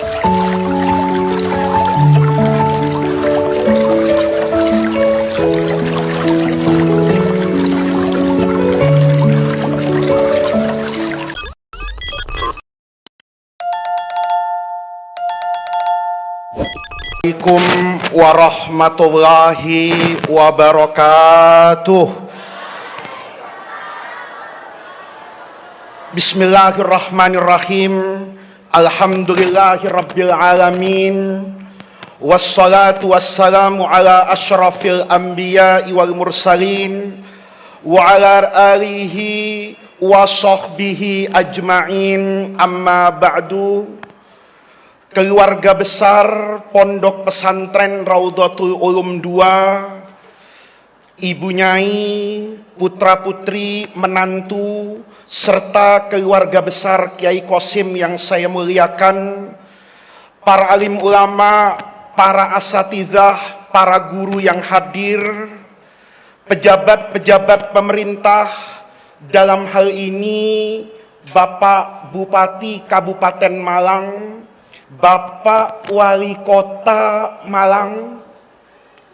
Assalamualaikum warahmatullahi wabarakatuh. Bismillahirrahmanirrahim. Alhamdulillahirabbil alamin. Wassalatu wassalamu ala asyrafil anbiya'i wal mursalin wa ala alihi wa sahbihi ajma'in. Amma ba'du. Keluarga besar Pondok Pesantren Raudhatul Ulum 2, Ibu Nyai, putra-putri, menantu, serta keluarga besar Kiai Qasim yang saya muliakan, para alim ulama, para asatidzah, para guru yang hadir, pejabat-pejabat pemerintah, dalam hal ini Bapak Bupati Kabupaten Malang, Bapak Wali Kota Malang.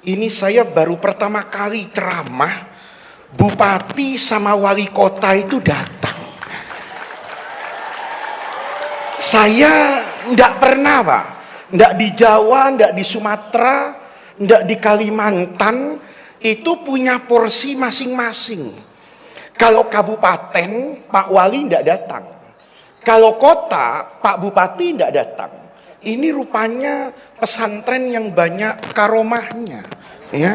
Ini saya baru pertama kali ceramah, Bupati sama Wali Kota itu datang. Saya enggak pernah, Pak. Enggak di Jawa, enggak di Sumatera, enggak di Kalimantan, itu punya porsi masing-masing. Kalau kabupaten, Pak Wali enggak datang. Kalau kota, Pak Bupati enggak datang. Ini rupanya pesantren yang banyak karomahnya, ya.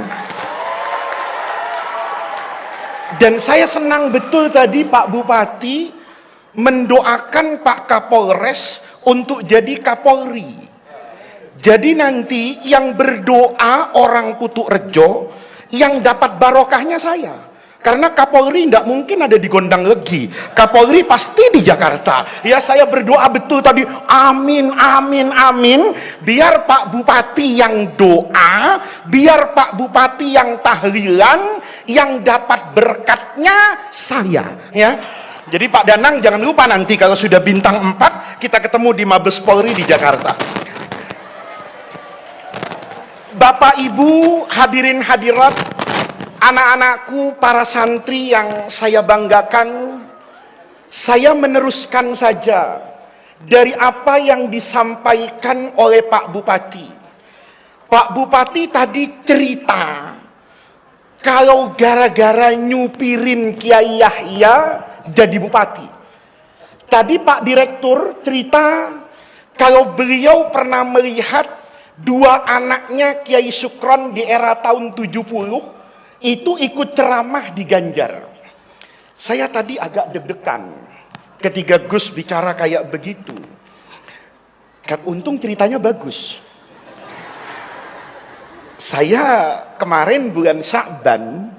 Dan saya senang betul tadi Pak Bupati mendoakan Pak Kapolres untuk jadi Kapolri. Jadi nanti yang berdoa orang Kutukrejo, yang dapat barokahnya saya. Karena Kapolri tidak mungkin ada di Gondang Legi. Kapolri pasti di Jakarta. Ya, saya berdoa betul tadi. Amin, amin, amin. Biar Pak Bupati yang doa, biar Pak Bupati yang tahlilan, yang dapat berkatnya saya. Ya. Jadi Pak Danang jangan lupa nanti kalau sudah bintang 4, kita ketemu di Mabes Polri di Jakarta. Bapak Ibu, hadirin hadirat, anak-anakku, para santri yang saya banggakan, saya meneruskan saja dari apa yang disampaikan oleh Pak Bupati. Pak Bupati tadi cerita, kalau gara-gara nyupirin Kiai Yahya jadi bupati. Tadi Pak Direktur cerita, kalau beliau pernah melihat dua anaknya Kiai Sukron di era tahun 70, itu ikut ceramah di Ganjar. Saya tadi agak deg-degan ketika Gus bicara kayak begitu. Untung ceritanya bagus. Saya kemarin bulan Sya'ban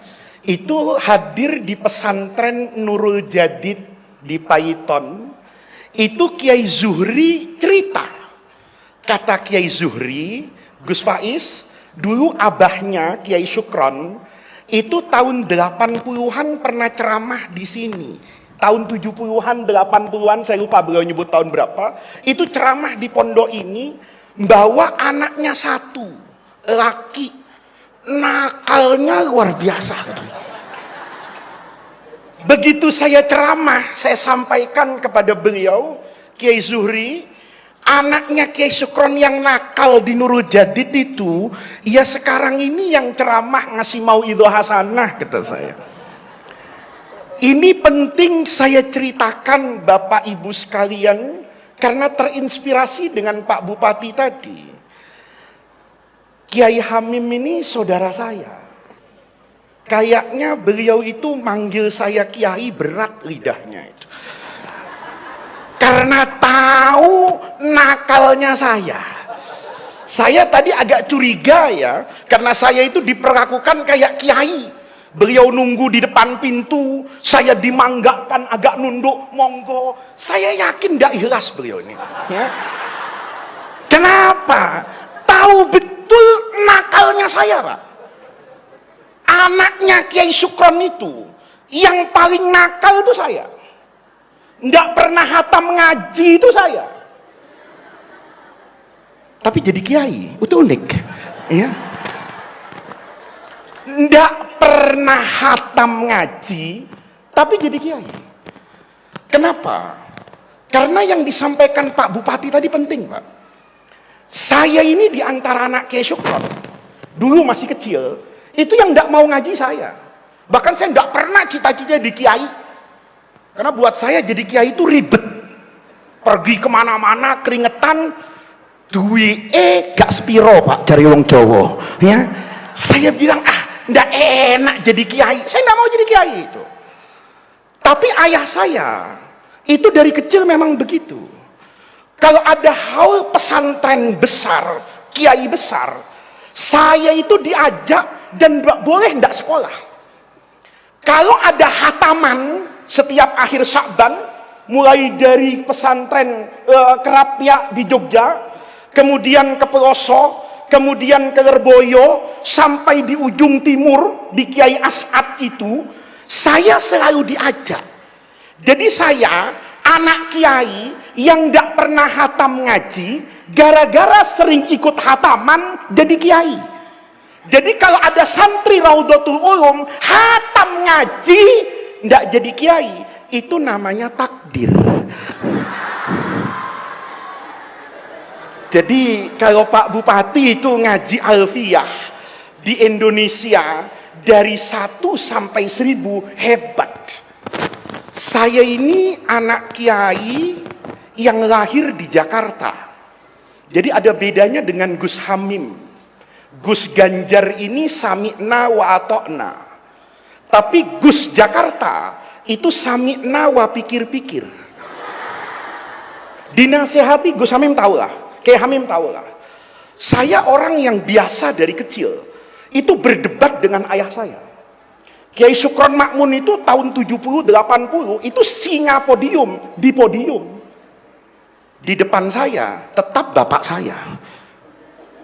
itu hadir di pesantren Nurul Jadid di Paiton. Itu Kiai Zuhri cerita. Kata Kiai Zuhri, Gus Faiz, dulu abahnya Kiai Sukron itu tahun 80-an pernah ceramah di sini. Tahun 70-an, 80-an, saya lupa beliau nyebut tahun berapa. Itu ceramah di pondok ini, bawa anaknya satu, laki, nakalnya luar biasa. Begitu saya ceramah, saya sampaikan kepada beliau, Kiai Zuhri, anaknya Kiai Sukron yang nakal di Nurul Jadid itu, ya sekarang ini yang ceramah ngasih mauidhah hasanah, kata saya. Ini penting saya ceritakan Bapak Ibu sekalian, karena terinspirasi dengan Pak Bupati tadi. Kiai Hamim ini saudara saya. Kayaknya beliau itu manggil saya Kiai berat lidahnya itu. Karena tahu nakalnya saya. Saya tadi agak curiga ya, karena saya itu diperlakukan kayak kiai. Beliau nunggu di depan pintu, saya dimanggakan agak nunduk, monggo. Saya yakin tidak ikhlas beliau ini. Ya. Kenapa? Tahu betul nakalnya saya, Pak. Anaknya Kiai Sukron itu, yang paling nakal itu saya. Tidak pernah hatam ngaji itu saya. tapi jadi kiai. Itu unik. Ya. Nggak pernah hatam ngaji, tapi jadi kiai. Kenapa? Karena yang disampaikan Pak Bupati tadi penting, Pak. Saya ini di antara anak Kiai Syukron, dulu masih kecil, itu yang nggak mau ngaji saya. Bahkan saya nggak pernah cita-cita di kiai. Karena buat saya jadi kiai itu ribet. Pergi kemana-mana, keringetan, duwi gak spiro, Pak, cari wong Jawa. Ya, saya bilang, nggak enak jadi kiai. Saya nggak mau jadi kiai itu. Tapi ayah saya, itu dari kecil memang begitu. Kalau ada haul pesantren besar, kiai besar, saya itu diajak dan boleh ndak sekolah. Kalau ada hataman setiap akhir Sya'ban, mulai dari pesantren Kerapia di Jogja, kemudian ke Pelosok, kemudian ke Lerboyo, sampai di ujung timur di Kiai As'ad itu, saya selalu diajak. Jadi saya anak kiai yang tidak pernah hatam ngaji, gara-gara sering ikut hataman jadi kiai. Jadi kalau ada santri Raudhatul Ulum hatam ngaji tidak jadi kiai, itu namanya takdir. Jadi kalau Pak Bupati itu ngaji alfiyah di Indonesia dari 1 sampai 1000, hebat. Saya ini anak kiai yang lahir di Jakarta. Jadi ada bedanya dengan Gus Hamim. Gus Ganjar ini sami'na wa atokna. Tapi Gus Jakarta itu sami'na wa pikir-pikir. Dinasehati Gus Hamim tahulah, Kiai Hamim tahulah. Saya orang yang biasa dari kecil itu berdebat dengan ayah saya. Kiai Syukron Makmun itu tahun 70-80 itu singa podium, di podium. Di depan saya tetap bapak saya.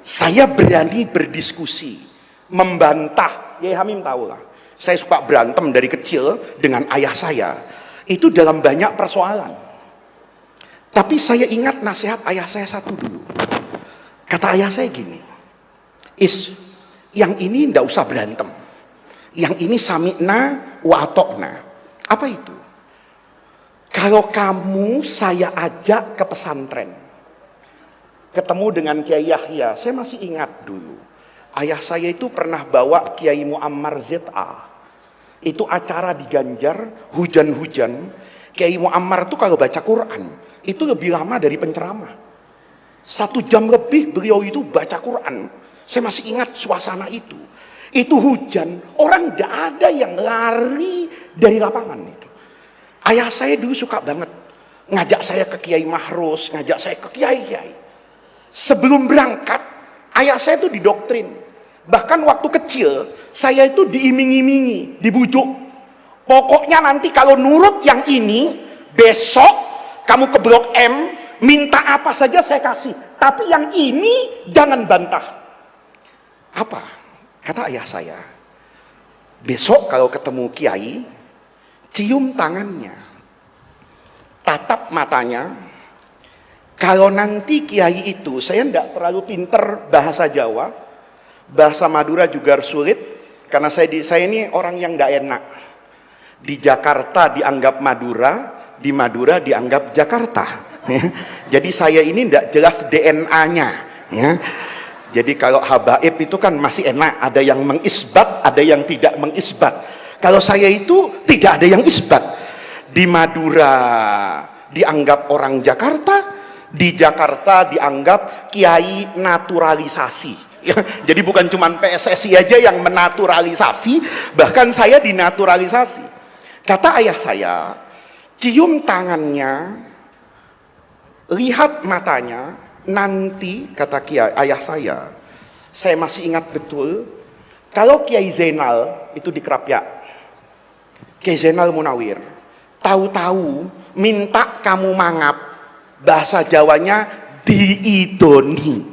Saya berani berdiskusi, membantah. Kiai Hamim tahulah. Saya suka berantem dari kecil dengan ayah saya. Itu dalam banyak persoalan. Tapi saya ingat nasihat ayah saya satu dulu. Kata ayah saya gini, yang ini ndak usah berantem. Yang ini sami'na wa atokna. Apa itu? Kalau kamu saya ajak ke pesantren, ketemu dengan Kiai Yahya, saya masih ingat dulu. Ayah saya itu pernah bawa Kiai Muammar ZA. Itu acara di Ganjar, hujan-hujan. Kiai Muammar itu kalau baca Quran, itu lebih lama dari penceramah. 1 jam lebih beliau itu baca Quran. Saya masih ingat suasana itu. Itu hujan, orang tidak ada yang lari dari lapangan itu. Ayah saya dulu suka banget ngajak saya ke Kiai Mahrus, ngajak saya ke kiai-kiai. Sebelum berangkat, ayah saya itu didoktrin. Bahkan waktu kecil, saya itu diiming-imingi, dibujuk. Pokoknya nanti kalau nurut yang ini, besok kamu ke Blok M, minta apa saja saya kasih. Tapi yang ini jangan bantah. Apa? Kata ayah saya, besok kalau ketemu kiai, cium tangannya, tatap matanya. Kalau nanti kiai itu, saya tidak terlalu pinter bahasa Jawa, bahasa Madura juga sulit, karena saya ini orang yang tidak enak. Di Jakarta dianggap Madura, di Madura dianggap Jakarta. Jadi saya ini tidak jelas DNA-nya. Ya. Jadi kalau habaib itu kan masih enak, ada yang mengisbat, ada yang tidak mengisbat. Kalau saya itu tidak ada yang isbat. Di Madura dianggap orang Jakarta, di Jakarta dianggap kiai naturalisasi. Ya, jadi bukan cuma PSSI aja yang menaturalisasi, bahkan saya dinaturalisasi. Kata ayah saya, cium tangannya, lihat matanya. Nanti kata Kiai ayah saya masih ingat betul, kalau Kiai Zainal itu di Kerapia, Kiai Zainal Munawir, tahu-tahu minta kamu mangap, bahasa Jawanya diidoni,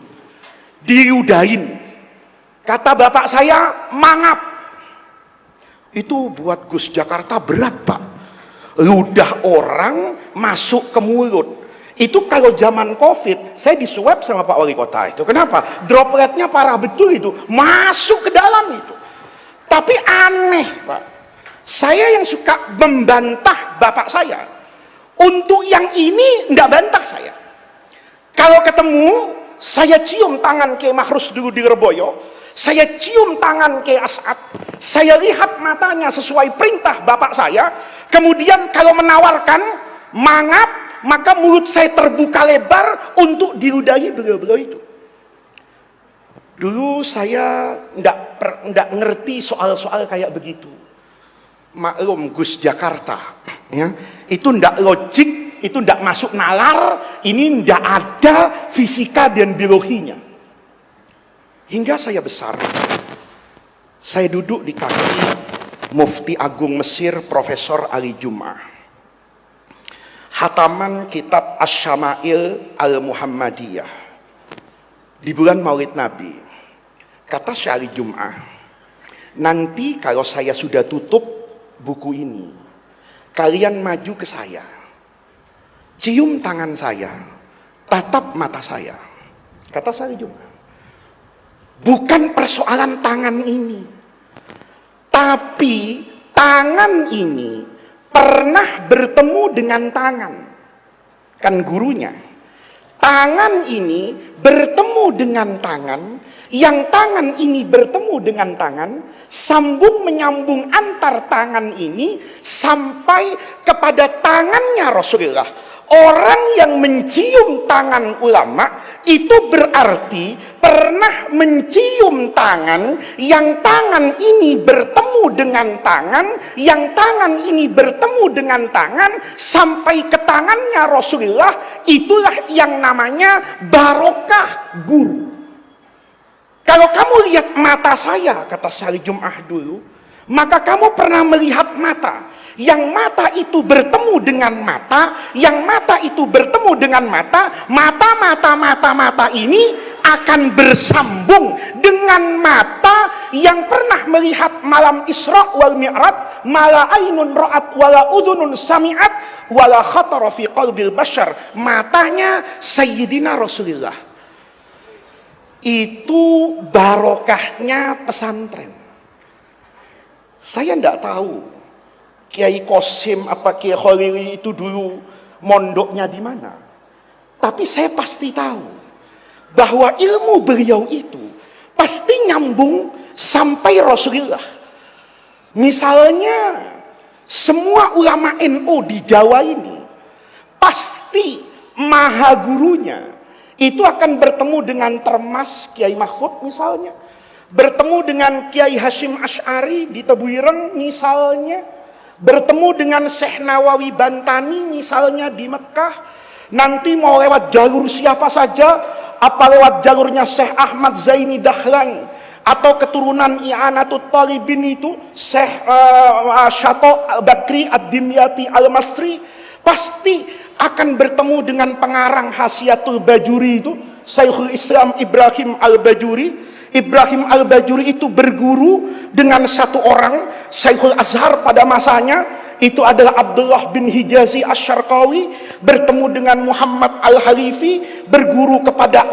diudahin. Kata bapak saya, mangap. Itu buat Gus Jakarta berat, Pak. Ludah orang masuk ke mulut. Itu kalau zaman COVID, saya disuap sama Pak Wali Kota itu. Kenapa? Dropletnya parah betul itu, masuk ke dalam itu. Tapi aneh, Pak. Saya yang suka membantah bapak saya. Untuk yang ini, enggak bantah saya. Kalau ketemu, saya cium tangan Kiai Mahrus dulu di Lirboyo, saya cium tangan Kiai As'ad, saya lihat matanya sesuai perintah bapak saya, kemudian kalau menawarkan, mangap, maka mulut saya terbuka lebar untuk diludahi beliau-beliau itu. Dulu saya ndak ngerti soal-soal kayak begitu. Maklum Gus Jakarta, ya, itu ndak logik, itu ndak masuk nalar, ini ndak ada fisika dan biologinya. Hingga saya besar, saya duduk di kaki Mufti Agung Mesir Profesor Ali Jum'ah. Hataman kitab Asy-Syama'il Al-Muhammadiyah di bulan Maulid Nabi. Kata Syekh Ali Jum'ah, nanti kalau saya sudah tutup buku ini, kalian maju ke saya, cium tangan saya, tatap mata saya. Kata Syekh Ali Jum'ah, bukan persoalan tangan ini, tapi tangan ini pernah bertemu dengan tangan. Kan gurunya. Tangan ini bertemu dengan tangan, yang tangan ini bertemu dengan tangan, sambung menyambung antar tangan ini sampai kepada tangannya Rasulullah. Orang yang mencium tangan ulama itu berarti pernah mencium tangan, yang tangan ini bertemu dengan tangan, yang tangan ini bertemu dengan tangan sampai ke tangannya Rasulullah. Itulah yang namanya barokah guru. Kalau kamu lihat mata saya, kata Syekh Jum'ah dulu, maka kamu pernah melihat mata. Yang mata itu bertemu dengan mata, yang mata itu bertemu dengan mata, mata ini akan bersambung dengan mata yang pernah melihat malam Isra wal Mi'raj, mala ainun ra'at wala udhunun sami'at wala khatara fi qalbil bashar. Matanya Sayyidina Rasulullah. Itu barokahnya pesantren. Saya tidak tahu Kiai Qasim apa Kiai Khalili itu dulu mondoknya di mana. Tapi saya pasti tahu bahwa ilmu beliau itu pasti nyambung sampai Rasulullah. Misalnya semua ulama NU di Jawa ini pasti maha gurunya itu akan bertemu dengan Termas Kiai Mahfud misalnya, bertemu dengan Kiai Hashim Asy'ari di Tebuireng misalnya, bertemu dengan Syekh Nawawi Bantani misalnya di Mekah. Nanti mau lewat jalur siapa saja, apa lewat jalurnya Syekh Ahmad Zaini Dahlan atau keturunan I'anatul Talibin itu Syekh Syato Bakri Ad-Dimyati Al-Masri, pasti akan bertemu dengan pengarang Hasyiatul Bajuri itu Syekhul Islam Ibrahim Al-Bajuri. Ibrahim Al-Bajuri itu berguru dengan satu orang Syekhul Azhar pada masanya, itu adalah Abdullah bin Hijazi Asy-Syarqawi, bertemu dengan Muhammad Al-Halifi, berguru kepada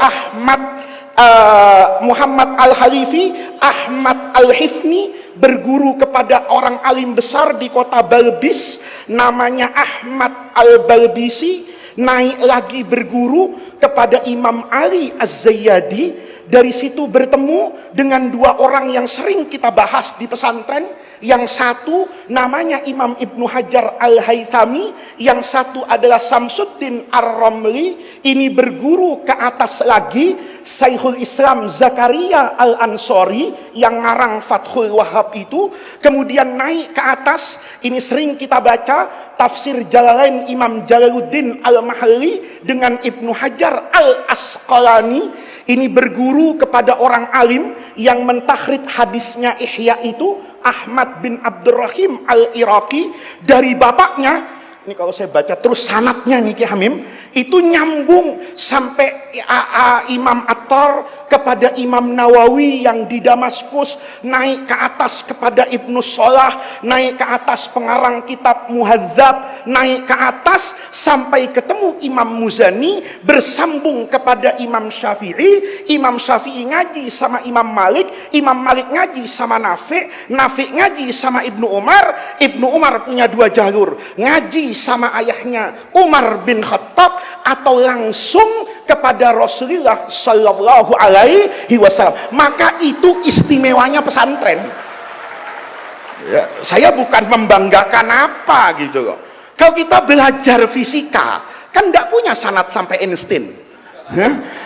Muhammad Al-Halifi, Ahmad Al-Hifni, berguru kepada orang alim besar di kota Balbis namanya Ahmad Al-Balbisi, naik lagi berguru kepada Imam Ali Az-Zayyadi. Dari situ bertemu dengan dua orang yang sering kita bahas di pesantren. Yang satu namanya Imam Ibnu Hajar Al-Haythami, yang satu adalah Samsuddin Ar-Ramli. Ini berguru ke atas lagi Syekhul Islam Zakaria Al-Ansori yang ngarang Fathul Wahhab itu. Kemudian naik ke atas, ini sering kita baca tafsir Jalalain Imam Jalaluddin Al-Mahalli dengan Ibnu Hajar Al-Asqalani. Ini berguru kepada orang alim yang mentahrid hadisnya Ihya itu Ahmad bin Abdurrahim Al-Iraqi. Dari bapaknya, ini kalau saya baca terus sanadnya nih Ki Hamim, itu nyambung sampai Imam Attar kepada Imam Nawawi yang di Damaskus, naik ke atas kepada Ibnu Shalah, naik ke atas pengarang kitab Muhadzab, naik ke atas sampai ketemu Imam Muzani, bersambung kepada Imam Syafi'i. Imam Syafi'i ngaji sama Imam Malik, Imam Malik ngaji sama Nafi', Nafi' ngaji sama Ibnu Umar, Ibnu Umar punya dua jalur, ngaji sama ayahnya Umar bin Khattab atau langsung kepada Rasulullah Sallallahu Alaihi Wasallam. Maka itu istimewanya pesantren. Ya, saya bukan membanggakan apa gitu loh. Kalau kita belajar fisika kan tidak punya sanad sampai Einstein.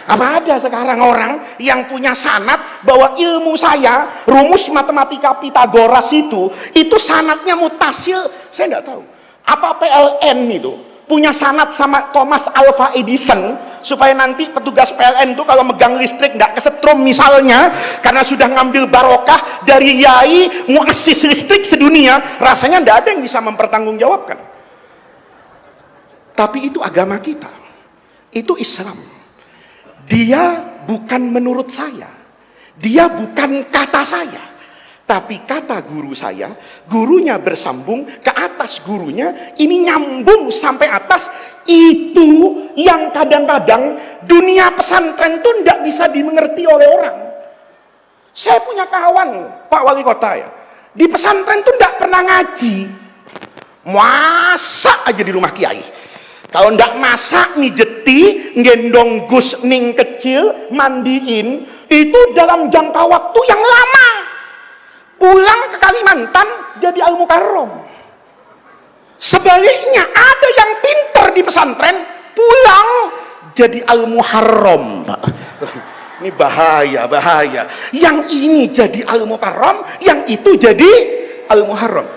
Apa ada sekarang orang yang punya sanad bahwa ilmu saya, rumus matematika Pitagoras itu sanadnya mutasil? Saya tidak tahu. Apa PLN itu punya sanad sama Thomas Alva Edison supaya nanti petugas PLN itu kalau megang listrik tidak kesetrum misalnya, karena sudah ngambil barokah dari yai muassis listrik sedunia? Rasanya tidak ada yang bisa mempertanggungjawabkan. Tapi itu agama kita, itu Islam. Dia bukan menurut saya, dia bukan kata saya, tapi kata guru saya. Gurunya bersambung ke atas gurunya, ini nyambung sampai atas. Itu yang kadang-kadang dunia pesantren itu tidak bisa dimengerti oleh orang. Saya punya kawan Pak Wali Kota ya, di pesantren itu tidak pernah ngaji, masak aja di rumah kiai. Kalau ndak masak, mijeti, gendong gus ning kecil, mandiin, itu dalam jangka waktu yang lama. Pulang ke Kalimantan jadi al-mukarram. Sebaliknya ada yang pinter di pesantren, pulang jadi al-muharram. Ini bahaya. Yang ini jadi al-mukarram, yang itu jadi al-muharram.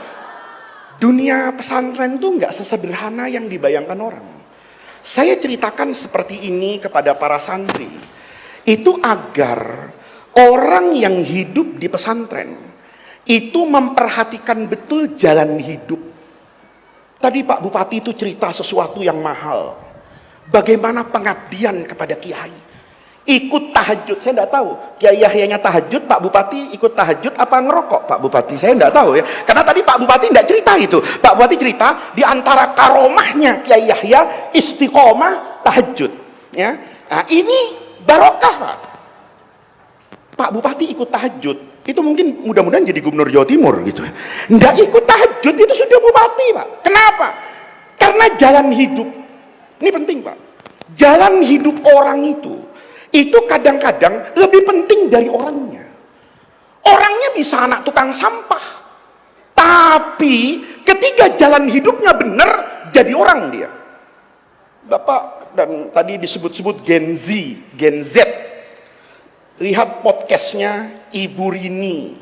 Dunia pesantren itu nggak sesederhana yang dibayangkan orang. Saya ceritakan seperti ini kepada para santri, itu agar orang yang hidup di pesantren itu memperhatikan betul jalan hidup. Tadi Pak Bupati itu cerita sesuatu yang mahal. Bagaimana pengabdian kepada kiai. Ikut tahajud, saya tidak tahu Kiai Yahyanya tahajud, Pak Bupati ikut tahajud apa ngerokok Pak Bupati, saya tidak tahu ya, karena tadi Pak Bupati tidak cerita itu. Pak Bupati cerita di antara karomahnya Kiai Yahya istiqomah tahajud ya. Nah, ini barokah Pak. Pak Bupati ikut tahajud, itu mungkin mudah-mudahan jadi gubernur Jawa Timur gitu. Tidak ikut tahajud itu sudah bupati Pak. Kenapa? Karena jalan hidup ini penting Pak. Jalan hidup orang itu kadang-kadang lebih penting dari orangnya. Orangnya bisa anak tukang sampah, tapi ketika jalan hidupnya benar, jadi orang dia. Bapak dan tadi disebut-sebut Gen Z. Lihat podcastnya Ibu Rini,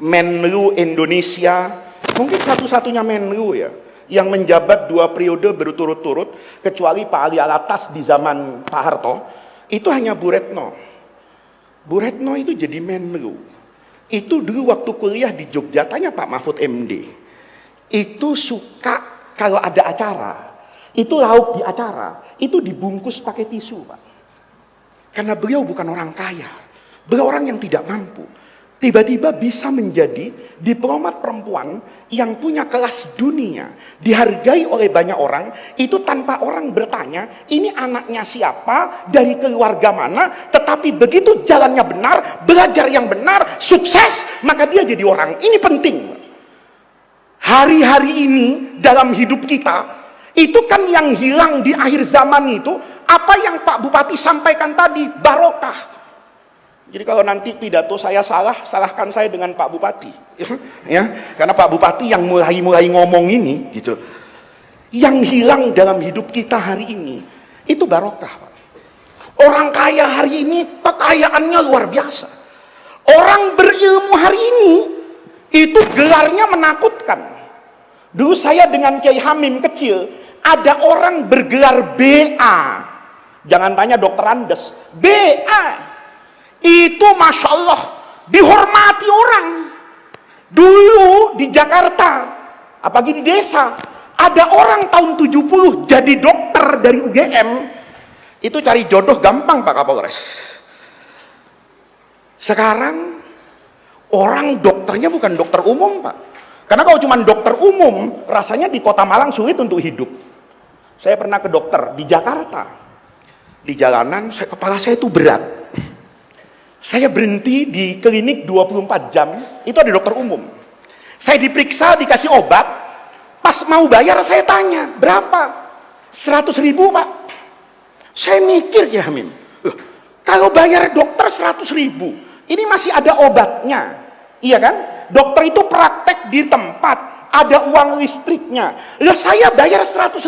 Menlu Indonesia, mungkin satu-satunya Menlu ya, yang menjabat 2 periode berturut-turut, kecuali Pak Ali Alatas di zaman Pak Harto. Itu hanya Bu Retno. Bu Retno itu jadi Menlu. Itu dulu waktu kuliah di Jogja, tanya Pak Mahfud MD. Itu suka kalau ada acara, itu lauk di acara, itu dibungkus pakai tisu Pak. Karena beliau bukan orang kaya, beliau orang yang tidak mampu. Tiba-tiba bisa menjadi diplomat perempuan yang punya kelas dunia, dihargai oleh banyak orang, itu tanpa orang bertanya, ini anaknya siapa, dari keluarga mana, tetapi begitu jalannya benar, belajar yang benar, sukses, maka dia jadi orang. Ini penting. Hari-hari ini dalam hidup kita, itu kan yang hilang di akhir zaman itu, apa yang Pak Bupati sampaikan tadi, barokah. Jadi kalau nanti pidato saya salah, salahkan saya dengan Pak Bupati, ya, karena Pak Bupati yang mulai ngomong ini, gitu. Yang hilang dalam hidup kita hari ini, itu barokah, Pak. Orang kaya hari ini kekayaannya luar biasa. Orang berilmu hari ini, itu gelarnya menakutkan. Dulu saya dengan Kiai Hamim kecil, ada orang bergelar BA. Jangan tanya dokter Andes, BA. Itu Masya Allah dihormati orang. Dulu di Jakarta, apalagi di desa, Ada orang tahun 70 jadi dokter dari UGM, itu cari jodoh gampang Pak Kapolres. Sekarang orang dokternya bukan dokter umum Pak. Karena kalau cuma dokter umum, rasanya di kota Malang sulit untuk hidup. Saya pernah ke dokter di Jakarta. Di jalanan, kepala saya itu berat. Saya berhenti di klinik 24 jam, itu ada dokter umum. Saya diperiksa, dikasih obat, pas mau bayar saya tanya, berapa? 100.000 Pak. Saya mikir ya Hamim, kalau bayar dokter 100.000, ini masih ada obatnya. Iya kan? Dokter itu praktek di tempat, ada uang listriknya. Lah saya bayar 100.000,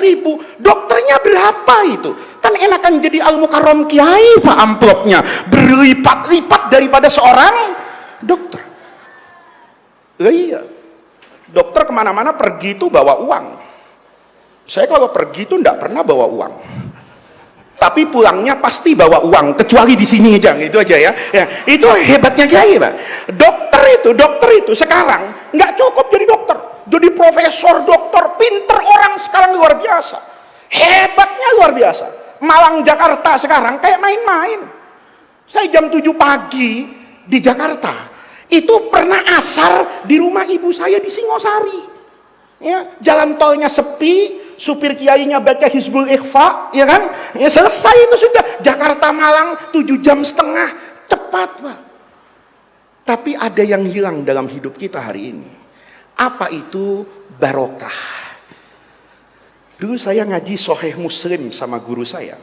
dokternya berapa itu? Kan enakan jadi Al-Mukarram Kiai Pak amplopnya, berlipat-lipat daripada seorang dokter. Lah iya, dokter kemana-mana pergi itu bawa uang. Saya kalau pergi itu enggak pernah bawa uang. Tapi pulangnya pasti bawa uang, kecuali di sini aja, itu aja ya. Ya, itu hebatnya Kiai Pak. Dokter itu sekarang nggak cukup jadi dokter, jadi profesor, dokter, pinter orang sekarang luar biasa, hebatnya luar biasa. Malang Jakarta sekarang kayak main-main. Saya jam 7 pagi di Jakarta, itu pernah asar di rumah ibu saya di Singosari. Ya, jalan tolnya sepi, supir kiainya baca Hizbul Ikhfa, ya kan? Ya selesai itu sudah. Jakarta Malang 7,5 jam, cepat Pak. Tapi ada yang hilang dalam hidup kita hari ini. Apa itu? Barokah. Dulu saya ngaji Sahih Muslim sama guru saya.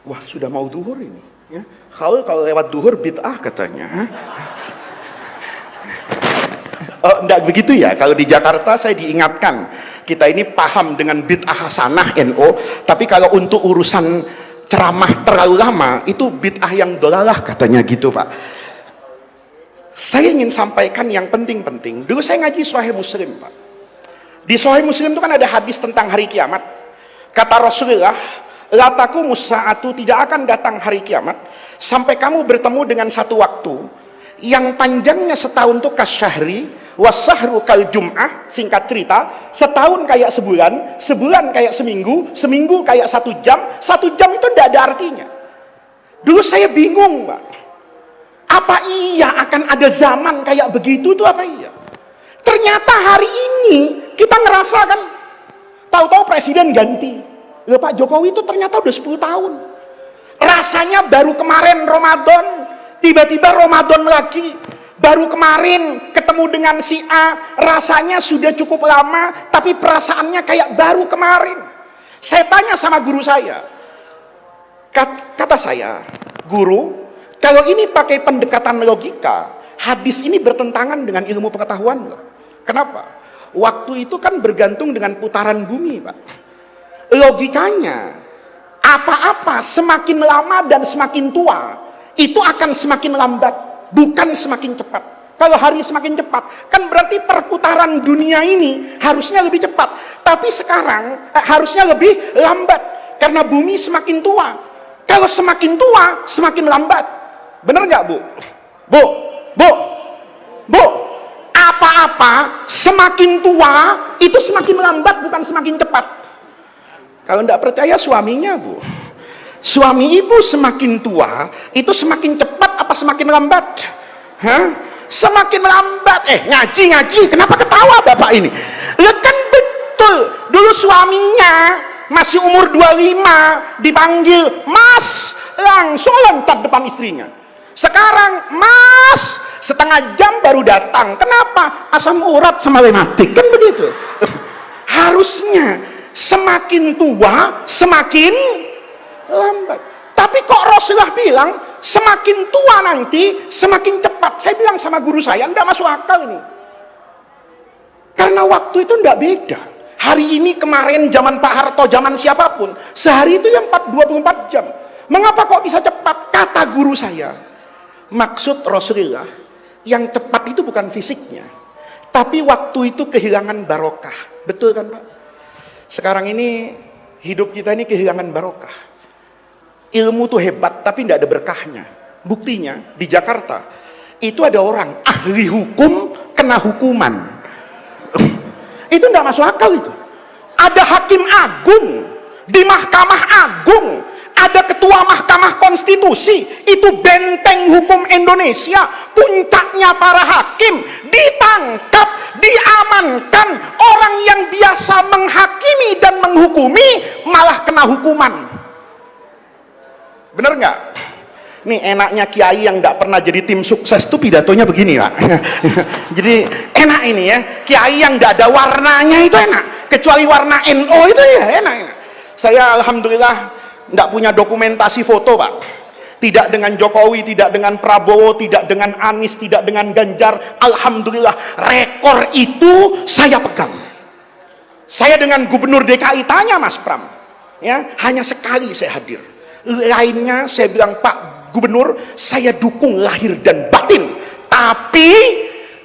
Wah, sudah mau duhur ini. Ya. Kalau lewat duhur bid'ah katanya. Oh, enggak begitu ya. Kalau di Jakarta saya diingatkan, kita ini paham dengan bid'ah hasanah NO, tapi kalau untuk urusan ceramah terlalu lama, itu bid'ah yang dolalah katanya gitu Pak. Saya ingin sampaikan yang penting-penting. Dulu saya ngaji Sahih Muslim Pak. Di Sahih Muslim itu kan ada hadis tentang hari kiamat. Kata Rasulullah, la taqumus saatu, tidak akan datang hari kiamat sampai kamu bertemu dengan satu waktu yang panjangnya setahun itu kasyahri, wasahru kal jum'ah, singkat cerita, setahun kayak sebulan, sebulan kayak seminggu, seminggu kayak 1 jam, 1 jam itu tidak ada artinya. Dulu saya bingung Pak, apa iya akan ada zaman kayak begitu tuh, apa iya? Ternyata hari ini kita ngerasakan, tahu-tahu presiden ganti. Loh, Pak Jokowi itu ternyata udah 10 tahun. Rasanya baru kemarin Ramadan, tiba-tiba Ramadan lagi. Baru kemarin ketemu dengan si A, rasanya sudah cukup lama, tapi perasaannya kayak baru kemarin. Saya tanya sama guru saya, kata saya, guru, kalau ini pakai pendekatan logika, hadis ini bertentangan dengan ilmu pengetahuan loh. Kenapa? Waktu itu kan bergantung dengan putaran bumi Pak. Logikanya, apa-apa semakin lama dan semakin tua, itu akan semakin lambat, bukan semakin cepat. Kalau hari semakin cepat, kan berarti perputaran dunia ini harusnya lebih cepat. Tapi sekarang harusnya lebih lambat, karena bumi semakin tua. Kalau semakin tua, semakin lambat. Benar nggak Bu? Bu, apa-apa semakin tua itu semakin lambat, bukan semakin cepat. Kalau nggak percaya suaminya Bu, suami ibu semakin tua itu semakin cepat apa semakin lambat? Hah? Semakin lambat. Ngaji, kenapa ketawa bapak ini? Ya kan betul, dulu suaminya masih umur 25 dipanggil Mas, langsung loncat depan istrinya. Sekarang Mas, setengah jam baru datang. Kenapa? Asam urat sama rematik, kan begitu. Harusnya semakin tua semakin lambat. Tapi kok Rasulullah bilang semakin tua nanti semakin cepat. Saya bilang sama guru saya, enggak masuk akal ini. Karena waktu itu enggak beda. Hari ini, kemarin, zaman Pak Harto, zaman siapapun, sehari itu yang 24 jam. Mengapa kok bisa cepat? Kata guru saya, maksud Rasulullah, yang cepat itu bukan fisiknya, tapi waktu itu kehilangan barokah. Betul kan Pak? Sekarang ini hidup kita ini kehilangan barokah. Ilmu tuh hebat tapi tidak ada berkahnya. Buktinya di Jakarta itu ada orang ahli hukum kena hukuman. Itu tidak masuk akal itu. Ada hakim agung di Mahkamah Agung, ada ketua Mahkamah Konstitusi, itu benteng hukum Indonesia, puncaknya para hakim, ditangkap, diamankan, orang yang biasa menghakimi dan menghukumi malah kena hukuman. Bener nggak? Nih enaknya kiai yang nggak pernah jadi tim sukses tuh pidatonya begini, Pak. Jadi enak ini ya, kiai yang nggak ada warnanya itu enak, kecuali warna NO itu ya enak. Saya alhamdulillah nggak punya dokumentasi foto, Pak. Tidak dengan Jokowi, tidak dengan Prabowo, tidak dengan Anies, tidak dengan Ganjar. Alhamdulillah rekor itu saya pegang. Saya dengan Gubernur DKI tanya Mas Pram, ya hanya sekali saya hadir. Lainnya saya bilang, Pak Gubernur, saya dukung lahir dan batin, tapi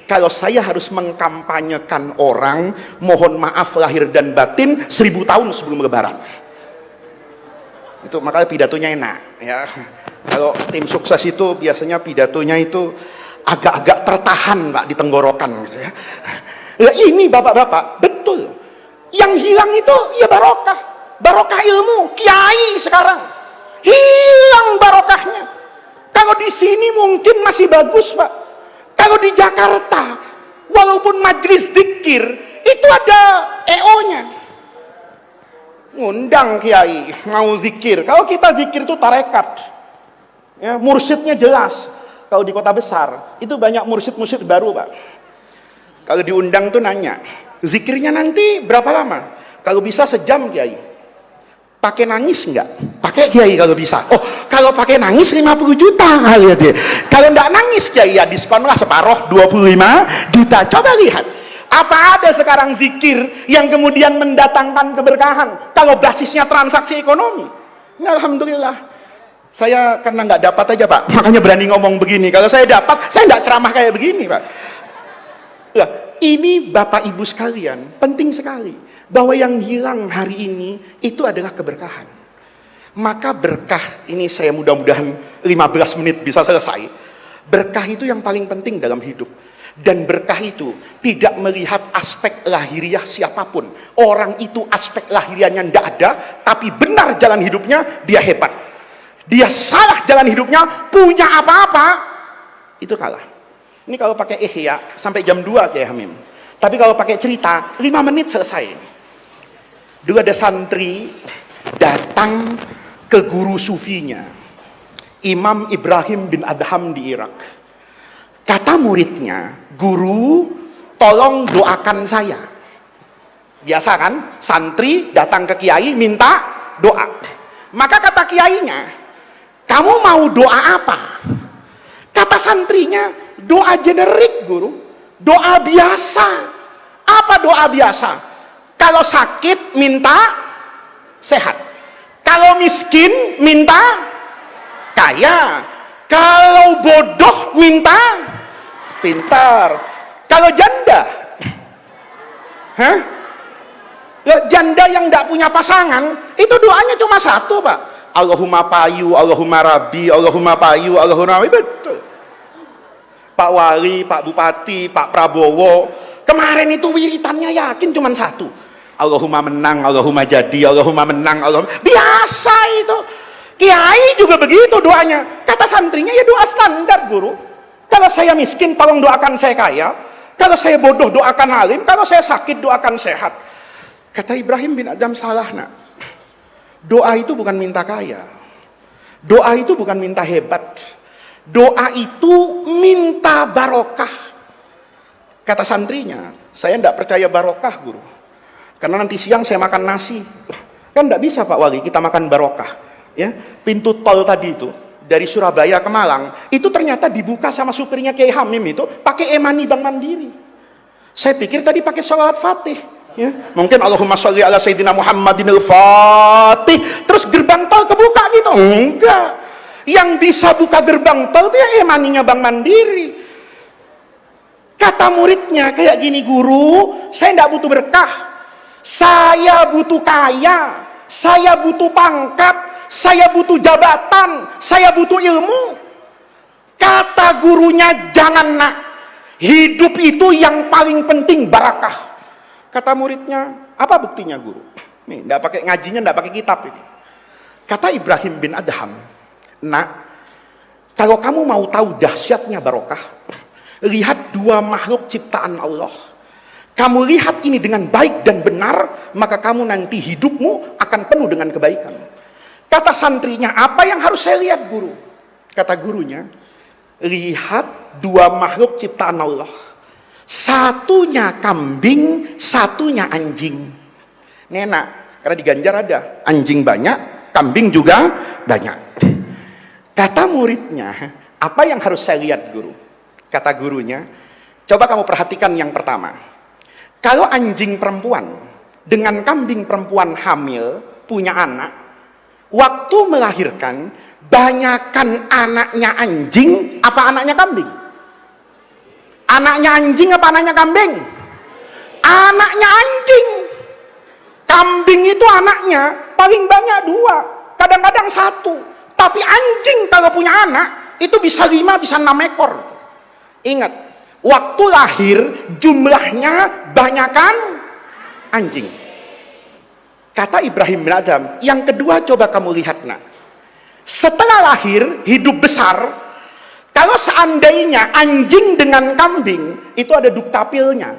kalau saya harus mengkampanyekan orang, mohon maaf lahir dan batin 1000 tahun sebelum Lebaran. Itu makanya pidatonya enak ya. Kalau tim sukses itu biasanya pidatonya itu agak-agak tertahan, Pak, di tenggorokan gitu ya. Nah, ini bapak-bapak betul yang hilang itu ya barokah ilmu. Kiai sekarang hilang barokahnya. Kalau di sini mungkin masih bagus, Pak. Kalau di Jakarta walaupun majelis zikir itu ada EO-nya, ngundang kiai mau zikir. Kalau kita zikir itu tarekat ya, mursyidnya jelas. Kalau di kota besar itu banyak mursyid baru, Pak. Kalau diundang tuh nanya, zikirnya nanti berapa lama? Kalau bisa sejam kiai. Pakai nangis enggak? Pakai kiai kalau bisa. Oh, kalau pakai nangis 50 juta kali ya dia. Kalau enggak nangis kiai ya diskon lah separuh 25 juta. Coba lihat. Apa ada sekarang zikir yang kemudian mendatangkan keberkahan kalau basisnya transaksi ekonomi? Nah, alhamdulillah. Saya karena nggak dapat aja, Pak, makanya berani ngomong begini. Kalau saya dapat, saya nggak ceramah kayak begini, Pak. Nah, ini Bapak Ibu sekalian, penting sekali bahwa yang hilang hari ini itu adalah keberkahan. Maka berkah ini saya mudah-mudahan 15 menit bisa selesai. Berkah itu yang paling penting dalam hidup. Dan berkah itu tidak melihat aspek lahiriah siapapun. Orang itu aspek lahiriahnya tidak ada, tapi benar jalan hidupnya, dia hebat. Dia salah jalan hidupnya, punya apa-apa, itu kalah. Ini kalau pakai ihya sampai jam 2 Kiai Hamim. Tapi kalau pakai cerita 5 menit selesai. Dulu ada santri datang ke guru sufinya, Imam Ibrahim bin Adham di Irak. Kata muridnya, guru tolong doakan saya. Biasa kan, santri datang ke kiai minta doa. Maka kata kiainya, kamu mau doa apa? Kata santrinya, doa generik guru, doa biasa. Apa doa biasa? Kalau sakit minta sehat, kalau miskin minta kaya, kalau bodoh minta pintar, kalau janda, janda yang tidak punya pasangan itu doanya cuma satu, Pak. Allahumma payu, Allahumma rabbi, Allahumma payu, Allahumma rabbi. Betul. Pak Wali, Pak Bupati, Pak Prabowo kemarin itu wiritannya yakin cuma satu, Allahumma menang, Allahumma jadi, Allahumma menang, Allahumma. Biasa itu. Kiai juga begitu doanya. Kata santrinya ya doa standar guru. Kalau saya miskin tolong doakan saya kaya, kalau saya bodoh doakan alim, kalau saya sakit doakan sehat. Kata Ibrahim bin Adham, salah nak. Doa itu bukan minta kaya, doa itu bukan minta hebat, doa itu minta barokah. Kata santrinya, saya tidak percaya barokah guru, karena nanti siang saya makan nasi. Kan tidak bisa Pak Wali kita makan barokah ya. Pintu tol tadi itu dari Surabaya ke Malang itu ternyata dibuka sama supirnya Kiai Hamim itu pakai e-money Bank Mandiri. Saya pikir tadi pakai sholawat Fatih ya. Mungkin Allahumma sholli ala sayyidina Muhammadin al-Fatih, terus gerbang tol kebuka gitu. Enggak, yang bisa buka gerbang tol itu ya e-money-nya Bank Mandiri. Kata muridnya kayak gini, guru saya tidak butuh berkah, saya butuh kaya, saya butuh pangkat, saya butuh jabatan, saya butuh ilmu. Kata gurunya, jangan nak, hidup itu yang paling penting barakah. Kata muridnya, apa buktinya guru? Nih, nggak pakai ngajinya, nggak pakai kitab ini. Kata Ibrahim bin Adham, nak, kalau kamu mau tahu dahsyatnya barokah, lihat dua makhluk ciptaan Allah. Kamu lihat ini dengan baik dan benar, maka kamu nanti hidupmu akan penuh dengan kebaikan. Kata santrinya, apa yang harus saya lihat guru? Kata gurunya, lihat dua makhluk ciptaan Allah. Satunya kambing, satunya anjing. Ini enak, karena di Ganjar ada anjing banyak, kambing juga banyak. Kata muridnya, apa yang harus saya lihat guru? Kata gurunya, coba kamu perhatikan yang pertama. Kalau anjing perempuan dengan kambing perempuan hamil punya anak, waktu melahirkan, banyakan anaknya anjing apa anaknya kambing? Anaknya anjing apa anaknya kambing? Anaknya anjing. Kambing itu anaknya paling banyak 2, kadang-kadang 1. Tapi anjing kalau punya anak itu bisa 5, bisa 6 ekor. Ingat, waktu lahir jumlahnya banyakan anjing. Kata Ibrahim bin Adham, yang kedua coba kamu lihat nak. Setelah lahir, hidup besar, kalau seandainya anjing dengan kambing, itu ada dukcapilnya.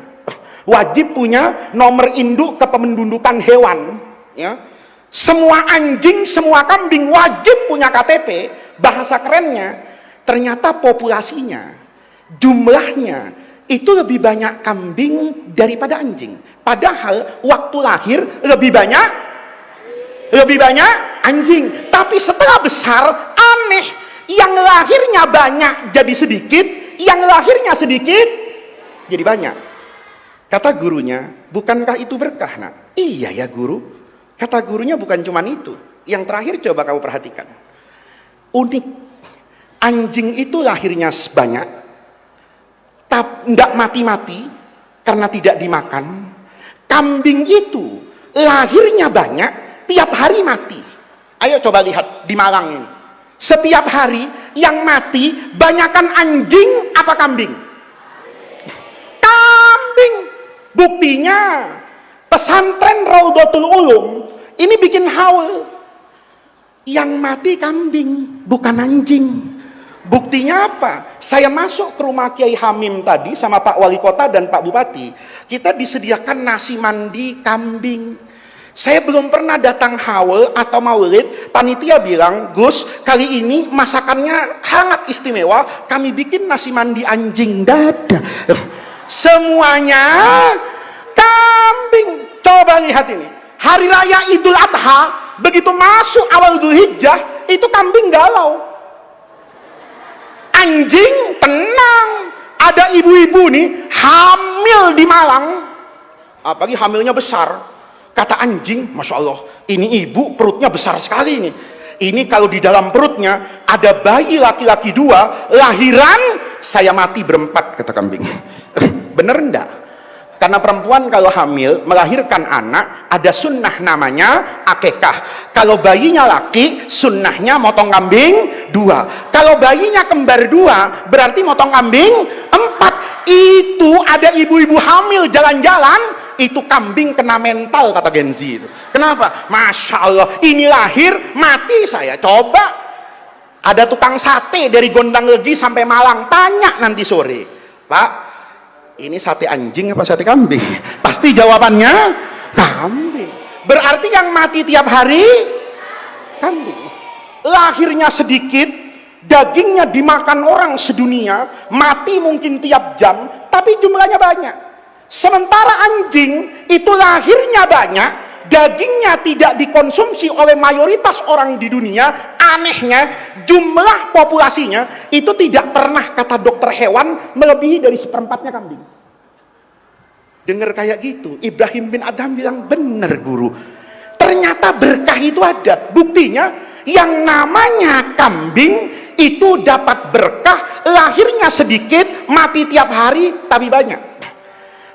Wajib punya nomor induk kependudukan hewan. Ya. Semua anjing, semua kambing wajib punya KTP. Bahasa kerennya, ternyata populasinya, jumlahnya, itu lebih banyak kambing daripada anjing. Padahal waktu lahir lebih banyak anjing. Tapi setelah besar, aneh, yang lahirnya banyak jadi sedikit, yang lahirnya sedikit jadi banyak. Kata gurunya, bukankah itu berkah nak? Iya ya guru. Kata gurunya bukan cuma itu. Yang terakhir coba kamu perhatikan. Unik, anjing itu lahirnya banyak, tidak mati-mati karena tidak dimakan. Kambing itu lahirnya banyak, tiap hari mati. Ayo coba lihat di Malang ini. Setiap hari yang mati banyakan anjing apa kambing? Kambing. Buktinya pesantren Raudhatul Ulum ini bikin haul. Yang mati kambing, bukan anjing. Buktinya apa? Saya masuk ke rumah Kiai Hamim tadi sama Pak Wali Kota dan Pak Bupati. Kita disediakan nasi mandi kambing. Saya belum pernah datang haul atau maulid, panitia bilang, Gus, kali ini masakannya sangat istimewa, kami bikin nasi mandi anjing dada. Semuanya kambing. Coba lihat ini. Hari raya Idul Adha, begitu masuk awal Dzulhijjah, itu kambing galau. Anjing tenang. Ada ibu-ibu nih hamil di Malang, apalagi hamilnya besar. Kata anjing, Masya Allah, ini ibu perutnya besar sekali nih. Ini kalau di dalam perutnya ada bayi laki-laki 2 lahiran, saya mati berempat, kata kambing. Bener enggak? Karena perempuan kalau hamil melahirkan anak, ada sunnah namanya akekah. Kalau bayinya laki, sunnahnya motong kambing 2. Kalau bayinya kembar 2, berarti motong kambing 4. Itu ada ibu-ibu hamil jalan-jalan, itu kambing kena mental, kata Gen Z itu. Kenapa? Masya Allah, ini lahir mati saya. Coba ada tukang sate dari Gondang Legi sampai Malang, tanya nanti sore, Pak, ini sate anjing apa sate kambing? Pasti jawabannya kambing. Berarti yang mati tiap hari kambing. Lahirnya sedikit, dagingnya dimakan orang sedunia, mati mungkin tiap jam, tapi jumlahnya banyak. Sementara anjing itu lahirnya banyak, dagingnya tidak dikonsumsi oleh mayoritas orang di dunia. Anehnya jumlah populasinya itu tidak pernah, kata dokter hewan, melebihi dari 1/4-nya kambing. Dengar kayak gitu, Ibrahim bin Adham bilang, bener guru, ternyata berkah itu ada. Buktinya yang namanya kambing itu dapat berkah, lahirnya sedikit, mati tiap hari, tapi banyak.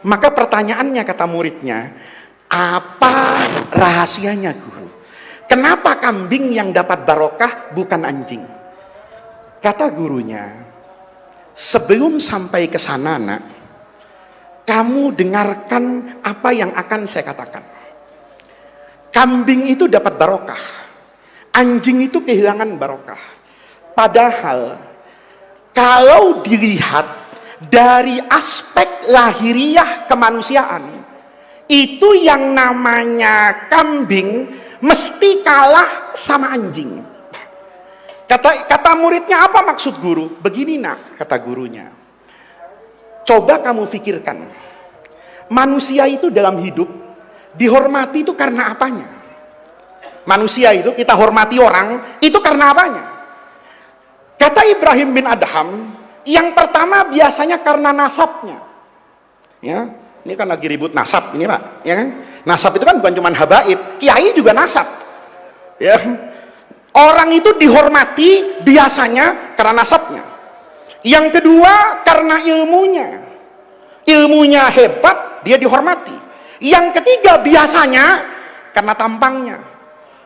Maka pertanyaannya, kata muridnya, apa rahasianya guru? Kenapa kambing yang dapat barokah bukan anjing? Kata gurunya, sebelum sampai ke sana nak, kamu dengarkan apa yang akan saya katakan. Kambing itu dapat barokah, anjing itu kehilangan barokah. Padahal kalau dilihat dari aspek lahiriah kemanusiaan, itu yang namanya kambing mesti kalah sama anjing. Kata muridnya, apa maksud guru? Begini nak, kata gurunya. Coba kamu pikirkan, manusia itu dalam hidup dihormati itu karena apanya? Manusia itu kita hormati orang itu karena apanya? Kata Ibrahim bin Adham, yang pertama biasanya karena nasabnya. Ya, ini kan lagi ribut nasab ini Pak, ya kan? Nasab itu kan bukan cuma habaib, kiai juga nasab. Ya. Orang itu dihormati biasanya karena nasabnya. Yang kedua karena ilmunya. Ilmunya hebat, dia dihormati. Yang ketiga biasanya karena tampangnya.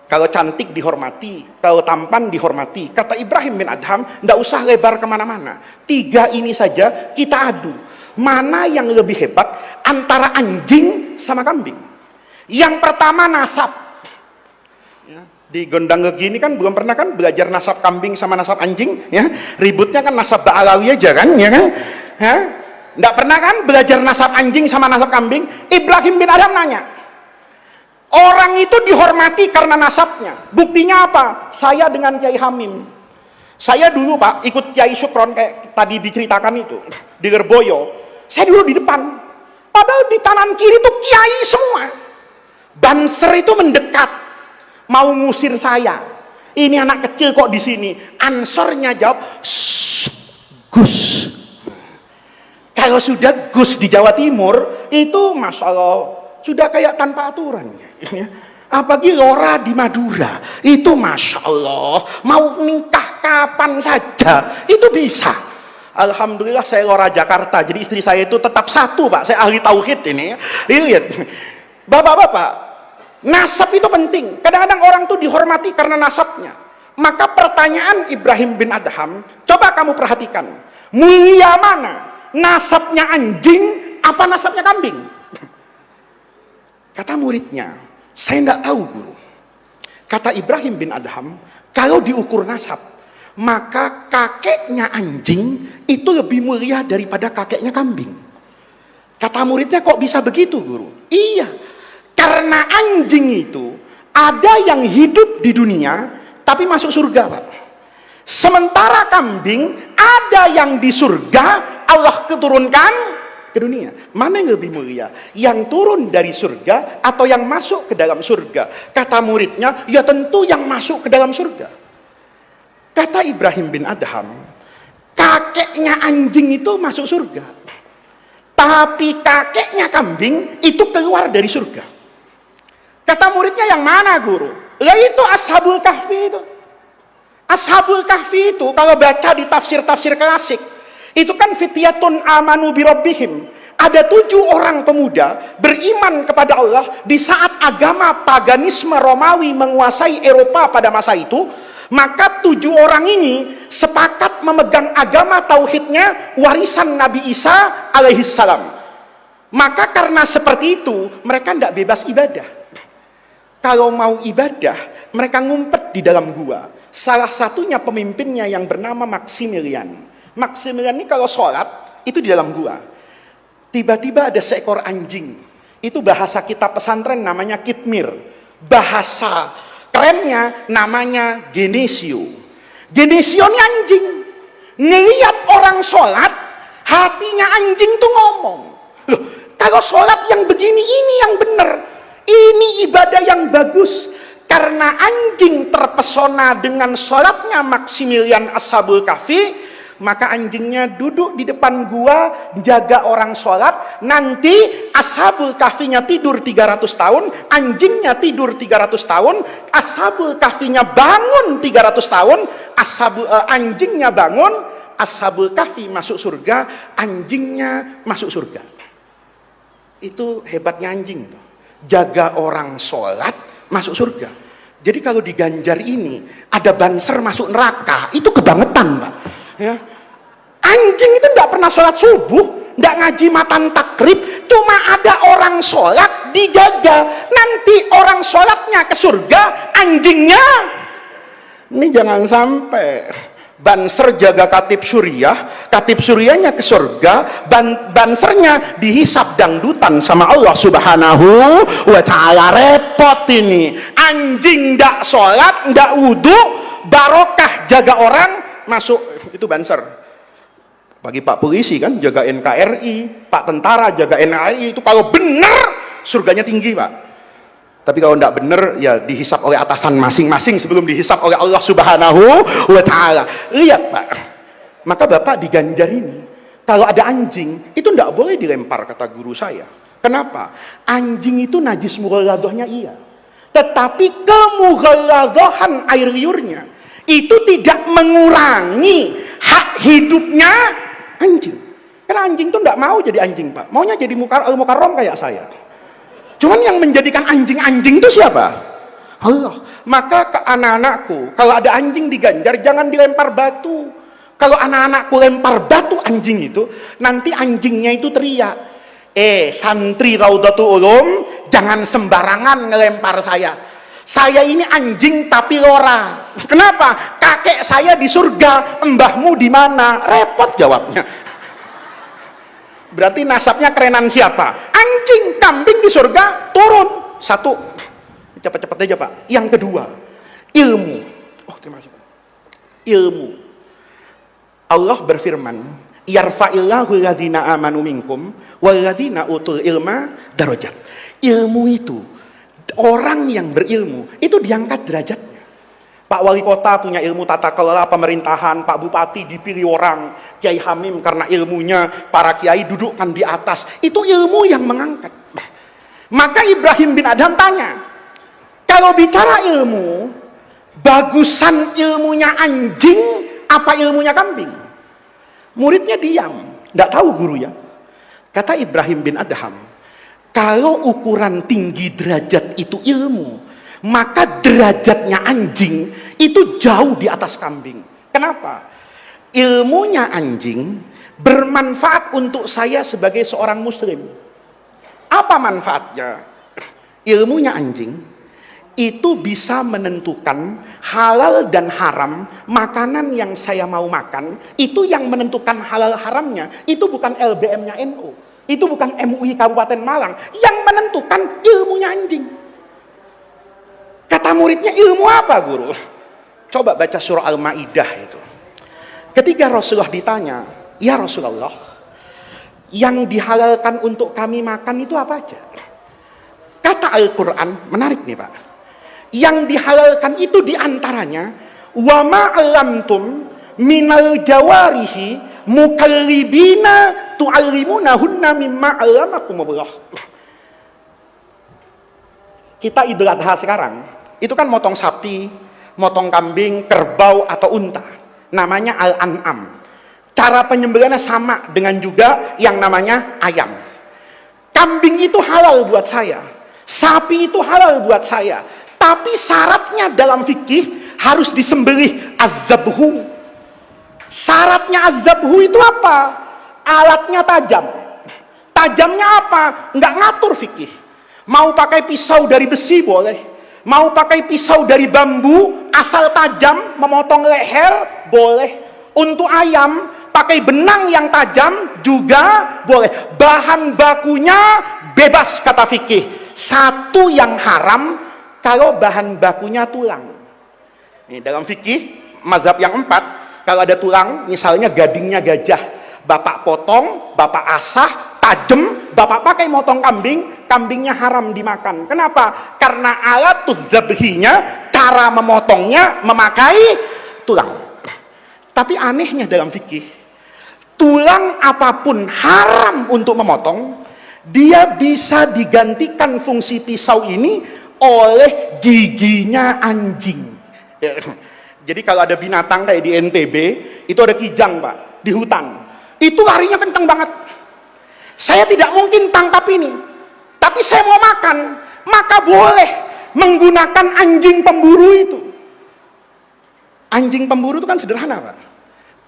Kalau cantik dihormati, kalau tampan dihormati. Kata Ibrahim bin Adham, tidak usah lebar kemana-mana. 3 ini saja kita adu. Mana yang lebih hebat antara anjing sama kambing? Yang pertama nasab. Ya, di Gondang Gegi ini kan belum pernah kan belajar nasab kambing sama nasab anjing, ya. Ributnya kan nasab Ba'alawi aja kan, ya kan? Ya? Nggak pernah kan belajar nasab anjing sama nasab kambing? Ibrahim bin Adham nanya. Orang itu dihormati karena nasabnya. Buktinya apa? Saya dengan Kiai Hamim. Saya dulu Pak ikut Kiai Syukron kayak tadi diceritakan itu di Lirboyo. Saya dulu di depan. Padahal di kanan kiri itu kiai semua. Banser itu mendekat, mau ngusir saya. Ini anak kecil kok di sini. Ansornya jawab, Gus. Kalau sudah Gus di Jawa Timur, itu Masya Allah, sudah kayak tanpa aturan. Apalagi Lora di Madura, itu Masya Allah, mau nikah kapan saja, itu bisa. Alhamdulillah saya Lora Jakarta, jadi istri saya itu tetap satu Pak, saya ahli tauhid ini. Lihat, bapak-bapak, nasab itu penting. Kadang-kadang orang tuh dihormati karena nasabnya. Maka pertanyaan Ibrahim bin Adham, coba kamu perhatikan, mulia mana? Nasabnya anjing apa nasabnya kambing? Kata muridnya, saya tidak tahu guru. Kata Ibrahim bin Adham, kalau diukur nasab, maka kakeknya anjing itu lebih mulia daripada kakeknya kambing. Kata muridnya, kok bisa begitu guru? Iya, karena anjing itu ada yang hidup di dunia tapi masuk surga Pak. Sementara kambing ada yang di surga Allah keturunkan ke dunia. Mana yang lebih mulia? Yang turun dari surga atau yang masuk ke dalam surga? Kata muridnya, ya tentu yang masuk ke dalam surga. Kata Ibrahim bin Adham, kakeknya anjing itu masuk surga, tapi kakeknya kambing itu keluar dari surga. Kata muridnya, yang mana guru? Lah itu Ashabul Kahfi itu. Ashabul Kahfi itu kalau baca di tafsir-tafsir klasik, itu kan fityatun amanu birabbihim. Ada 7 orang pemuda beriman kepada Allah di saat agama paganisme Romawi menguasai Eropa pada masa itu. Maka 7 orang ini sepakat memegang agama tauhidnya warisan Nabi Isa alaihissalam. Maka karena seperti itu mereka tidak bebas ibadah. Kalau mau ibadah mereka ngumpet di dalam gua. Salah satunya pemimpinnya yang bernama Maximilian. Maximilian ini kalau sholat itu di dalam gua. Tiba-tiba ada seekor anjing. Itu bahasa kitab pesantren namanya kitmir. Bahasa kerennya namanya Genesio. Genesio ini anjing. Ngelihat orang sholat, hatinya anjing tuh ngomong. Loh, kalau sholat yang begini ini yang benar. Ini ibadah yang bagus. Karena anjing terpesona dengan sholatnya Maximilian Ashabul Kahfi, maka anjingnya duduk di depan gua jaga orang sholat. Nanti Ashabul Kahfinya tidur 300 tahun, anjingnya tidur 300 tahun, Ashabul Kahfinya bangun 300 tahun, anjingnya bangun, Ashabul Kahfi masuk surga, anjingnya masuk surga. Itu hebatnya anjing, jaga orang sholat masuk surga. Jadi kalau di Ganjar ini ada banser masuk neraka, itu kebangetan Pak. Ya. Anjing itu tidak pernah sholat subuh, nggak ngaji matan takrib, cuma ada orang sholat dijaga. Nanti orang sholatnya ke surga, anjingnya ini jangan sampai. Banser jaga katib Suriahnya ke surga, bansernya dihisap dangdutan sama Allah Subhanahu wa ta'ala. Repot ini. Anjing ndak sholat, ndak wudu, barokah jaga orang, masuk itu banser. Bagi Pak polisi kan jaga NKRI, Pak tentara jaga NKRI, itu kalau benar surganya tinggi, Pak. Tapi kalau tidak benar, ya dihisap oleh atasan masing-masing sebelum dihisap oleh Allah Subhanahu wa ta'ala. Lihat, Pak. Maka Bapak di Ganjar ini, kalau ada anjing, itu tidak boleh dilempar, kata guru saya. Kenapa? Anjing itu najis mughaladhahnya iya. Tetapi kemughaladhahan air liurnya, itu tidak mengurangi hak hidupnya anjing. Karena anjing itu tidak mau jadi anjing, Pak. Maunya jadi mukarram kayak saya. Cuman yang menjadikan anjing-anjing itu siapa? Allah. Maka ke anak-anakku, kalau ada anjing di Ganjar, jangan dilempar batu. Kalau anak-anakku lempar batu anjing itu, nanti anjingnya itu teriak, santri Raudatul Ulum, jangan sembarangan ngelempar saya. Saya ini anjing tapi lora. Kenapa? Kakek saya di surga, mbahmu di mana? Repot jawabnya. Berarti nasabnya kerenan siapa? Anjing, kambing di surga turun. Satu, cepat-cepat aja Pak. Yang kedua, ilmu. Oh terima kasih Pak. Ilmu. Allah berfirman, yarfa'illahu alladhina amanu minkum walladhina utul ilma darajat. Ilmu itu, orang yang berilmu itu diangkat derajatnya. Pak Wali Kota punya ilmu tata kelola pemerintahan, Pak Bupati dipilih orang, Kiai Hamim karena ilmunya, para kiai dudukkan di atas. Itu ilmu yang mengangkat. Maka Ibrahim bin Adham tanya, kalau bicara ilmu, bagusan ilmunya anjing apa ilmunya kambing? Muridnya diam, tidak tahu guru ya. Kata Ibrahim bin Adham, kalau ukuran tinggi derajat itu ilmu, maka derajatnya anjing itu jauh di atas kambing. Kenapa? Ilmunya anjing bermanfaat untuk saya sebagai seorang muslim. Apa manfaatnya? Ilmunya anjing itu bisa menentukan halal dan haram makanan yang saya mau makan. Itu yang menentukan halal haramnya itu bukan LBM-nya NU, itu bukan MUI Kabupaten Malang. Yang menentukan ilmunya anjing. Kata muridnya, ilmu apa guru? Coba baca surah Al-Ma'idah itu. Ketika Rasulullah ditanya, ya Rasulullah, yang dihalalkan untuk kami makan itu apa aja? Kata Al-Quran, menarik nih Pak. Yang dihalalkan itu diantaranya, wa ma'alamtum minal jawarihi mukallibina tu'allimunahunna mimma alamakumullah. Kita Idul Adha sekarang, itu kan motong sapi, motong kambing, kerbau atau unta. Namanya al-an'am. Cara penyembelihannya sama dengan juga yang namanya ayam. Kambing itu halal buat saya. Sapi itu halal buat saya. Tapi syaratnya dalam fikih harus disembelih az-zabhu. Syaratnya az-zabhu itu apa? Alatnya tajam. Tajamnya apa? Nggak ngatur fikih. Mau pakai pisau dari besi boleh, mau pakai pisau dari bambu asal tajam memotong leher boleh. Untuk ayam pakai benang yang tajam juga boleh. Bahan bakunya bebas kata fikih. Satu yang haram kalau bahan bakunya tulang. Ini dalam fikih mazhab yang 4, kalau ada tulang, misalnya gadingnya gajah, bapak potong, bapak asah, tajam, bapak pakai motong kambing, kambingnya haram dimakan. Kenapa? Karena alat zabhinya, cara memotongnya memakai tulang. Tapi anehnya dalam fikih, tulang apapun haram untuk memotong, dia bisa digantikan fungsi pisau ini oleh giginya anjing. Jadi kalau ada binatang kayak di NTB, itu ada kijang Pak, di hutan. Itu larinya kencang banget. Saya tidak mungkin tangkap ini, tapi saya mau makan, maka boleh menggunakan anjing pemburu itu. Anjing pemburu itu kan sederhana Pak.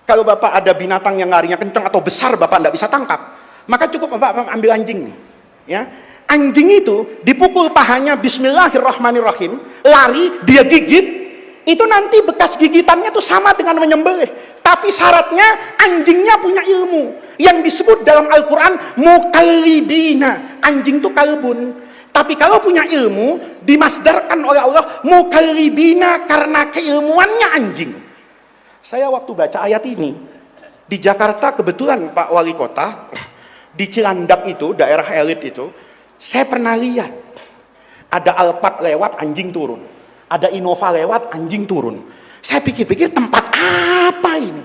Kalau Bapak ada binatang yang larinya kencang atau besar, Bapak tidak bisa tangkap. Maka cukup Bapak ambil anjing nih, ya. Anjing itu dipukul pahanya bismillahirrahmanirrahim, lari, dia gigit, itu nanti bekas gigitannya tuh sama dengan menyembelih. Tapi syaratnya anjingnya punya ilmu yang disebut dalam Al-Quran mukallibina. Anjing itu kalbun. Tapi kalau punya ilmu dimasdarkan oleh Allah mukallibina karena keilmuannya anjing. Saya waktu baca ayat ini di Jakarta, kebetulan Pak Wali Kota di Cilandak itu, daerah elit itu, saya pernah lihat ada Alphard lewat, anjing turun, ada Innova lewat, anjing turun. Saya pikir-pikir tempat apa ini?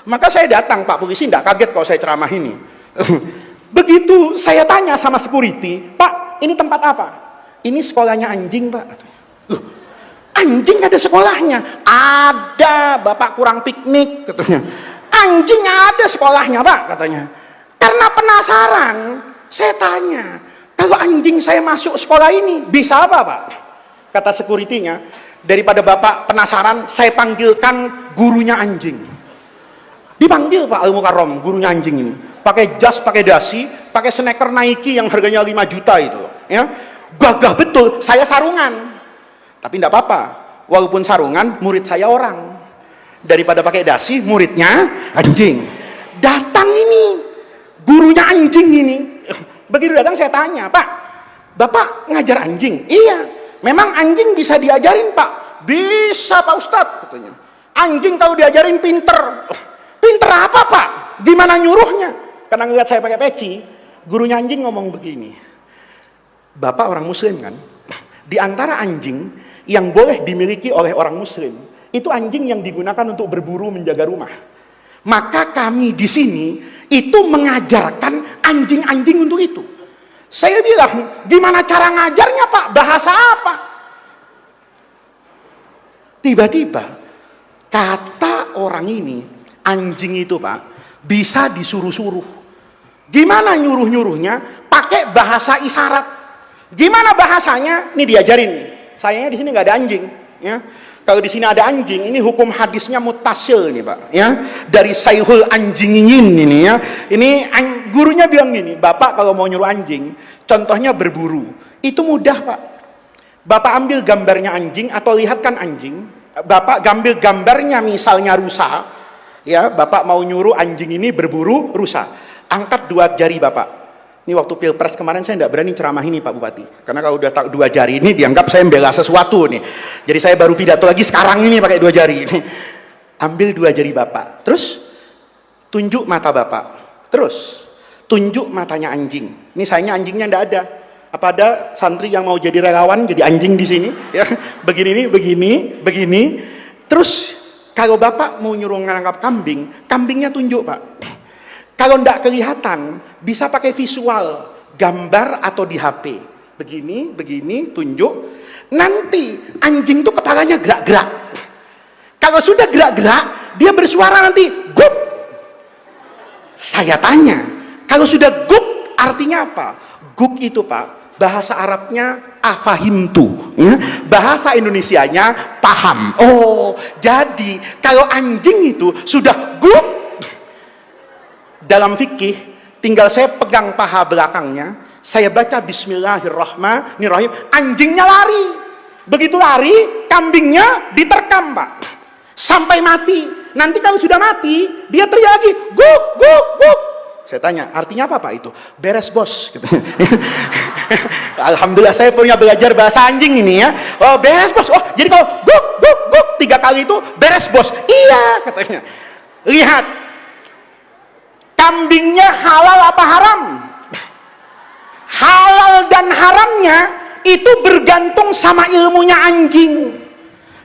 Maka saya datang, Pak Polisi tidak kaget kalau saya ceramah ini. Begitu saya tanya sama security, Pak ini tempat apa? Ini sekolahnya anjing, Pak. Anjing ada sekolahnya? Ada, Bapak kurang piknik katanya. Anjing ada sekolahnya, Pak, katanya. Karena penasaran, saya tanya, kalau anjing saya masuk sekolah ini, bisa apa, Pak? Kata security-nya, daripada Bapak penasaran, saya panggilkan gurunya anjing. Dipanggil Pak Al-Mukarram, gurunya anjing ini. Pakai jas, pakai dasi, pakai sneaker Nike yang harganya 5 juta itu. Ya. Gagah betul, saya sarungan. Tapi tidak apa-apa, walaupun sarungan, murid saya orang. Daripada pakai dasi, muridnya anjing. Datang ini, gurunya anjing ini. Begitu datang saya tanya, Pak, Bapak ngajar anjing? Iya, memang anjing bisa diajarin, Pak. Bisa, Pak Ustadz, katanya. Anjing kalau diajarin pinter. Pinter apa, Pak? Gimana nyuruhnya? Karena ngeliat saya pakai peci, gurunya anjing ngomong begini. Bapak orang muslim kan? Di antara anjing yang boleh dimiliki oleh orang muslim, itu anjing yang digunakan untuk berburu menjaga rumah. Maka kami di sini itu mengajarkan anjing-anjing untuk itu. Saya bilang, gimana cara ngajarnya, Pak? Bahasa apa? Tiba-tiba kata orang ini, anjing itu, Pak, bisa disuruh-suruh. Gimana nyuruh-nyuruhnya? Pakai bahasa isyarat. Gimana bahasanya? Ini diajarin. Sayangnya di sini nggak ada anjing, ya. Kalau di sini ada anjing, ini hukum hadisnya mutasil nih, Pak, ya. Dari Sayhul Anjingin ini, ya. Ini gurunya bilang gini, Bapak kalau mau nyuruh anjing, contohnya berburu, itu mudah, Pak. Bapak ambil gambarnya anjing atau lihatkan anjing, Bapak ambil gambarnya misalnya rusa, ya. Bapak mau nyuruh anjing ini berburu rusa, angkat 2 jari Bapak. Ini waktu pilpres kemarin saya tidak berani ceramah ini, Pak Bupati, karena kalau udah 2 jari ini dianggap saya membela sesuatu nih. Jadi saya baru pidato lagi sekarang ini pakai 2 jari. Ambil 2 jari Bapak, terus tunjuk mata Bapak, terus tunjuk matanya anjing. Ini sayangnya anjingnya tidak ada. Apa ada santri yang mau jadi relawan jadi anjing di sini? Ya, begini, begini, begini. Terus kalau Bapak mau nyuruh nangkap kambing, kambingnya tunjuk, Pak. Kalau tidak kelihatan, bisa pakai visual, gambar atau di HP. Begini, begini, tunjuk. Nanti anjing itu kepalanya gerak-gerak. Kalau sudah gerak-gerak, dia bersuara nanti, gup. Saya tanya, kalau sudah gup, artinya apa? Gup itu, Pak, bahasa Arabnya afahimtu, ya? Bahasa Indonesianya paham. Oh, jadi kalau anjing itu sudah gup, dalam fikih, tinggal saya pegang paha belakangnya, saya baca bismillahirrahmanirrahim, anjingnya lari. Begitu lari, kambingnya diterkam, Pak, sampai mati. Nanti kalau sudah mati, dia teriak lagi, guk, guk, guk. Saya tanya, artinya apa, Pak, itu? Beres, bos. Alhamdulillah saya punya belajar bahasa anjing ini, ya. Oh, beres, bos. Oh, jadi kalau guk, guk, guk 3 kali itu beres, bos. Iya, katanya. Lihat, kambingnya halal apa haram? Halal dan haramnya itu bergantung sama ilmunya anjing.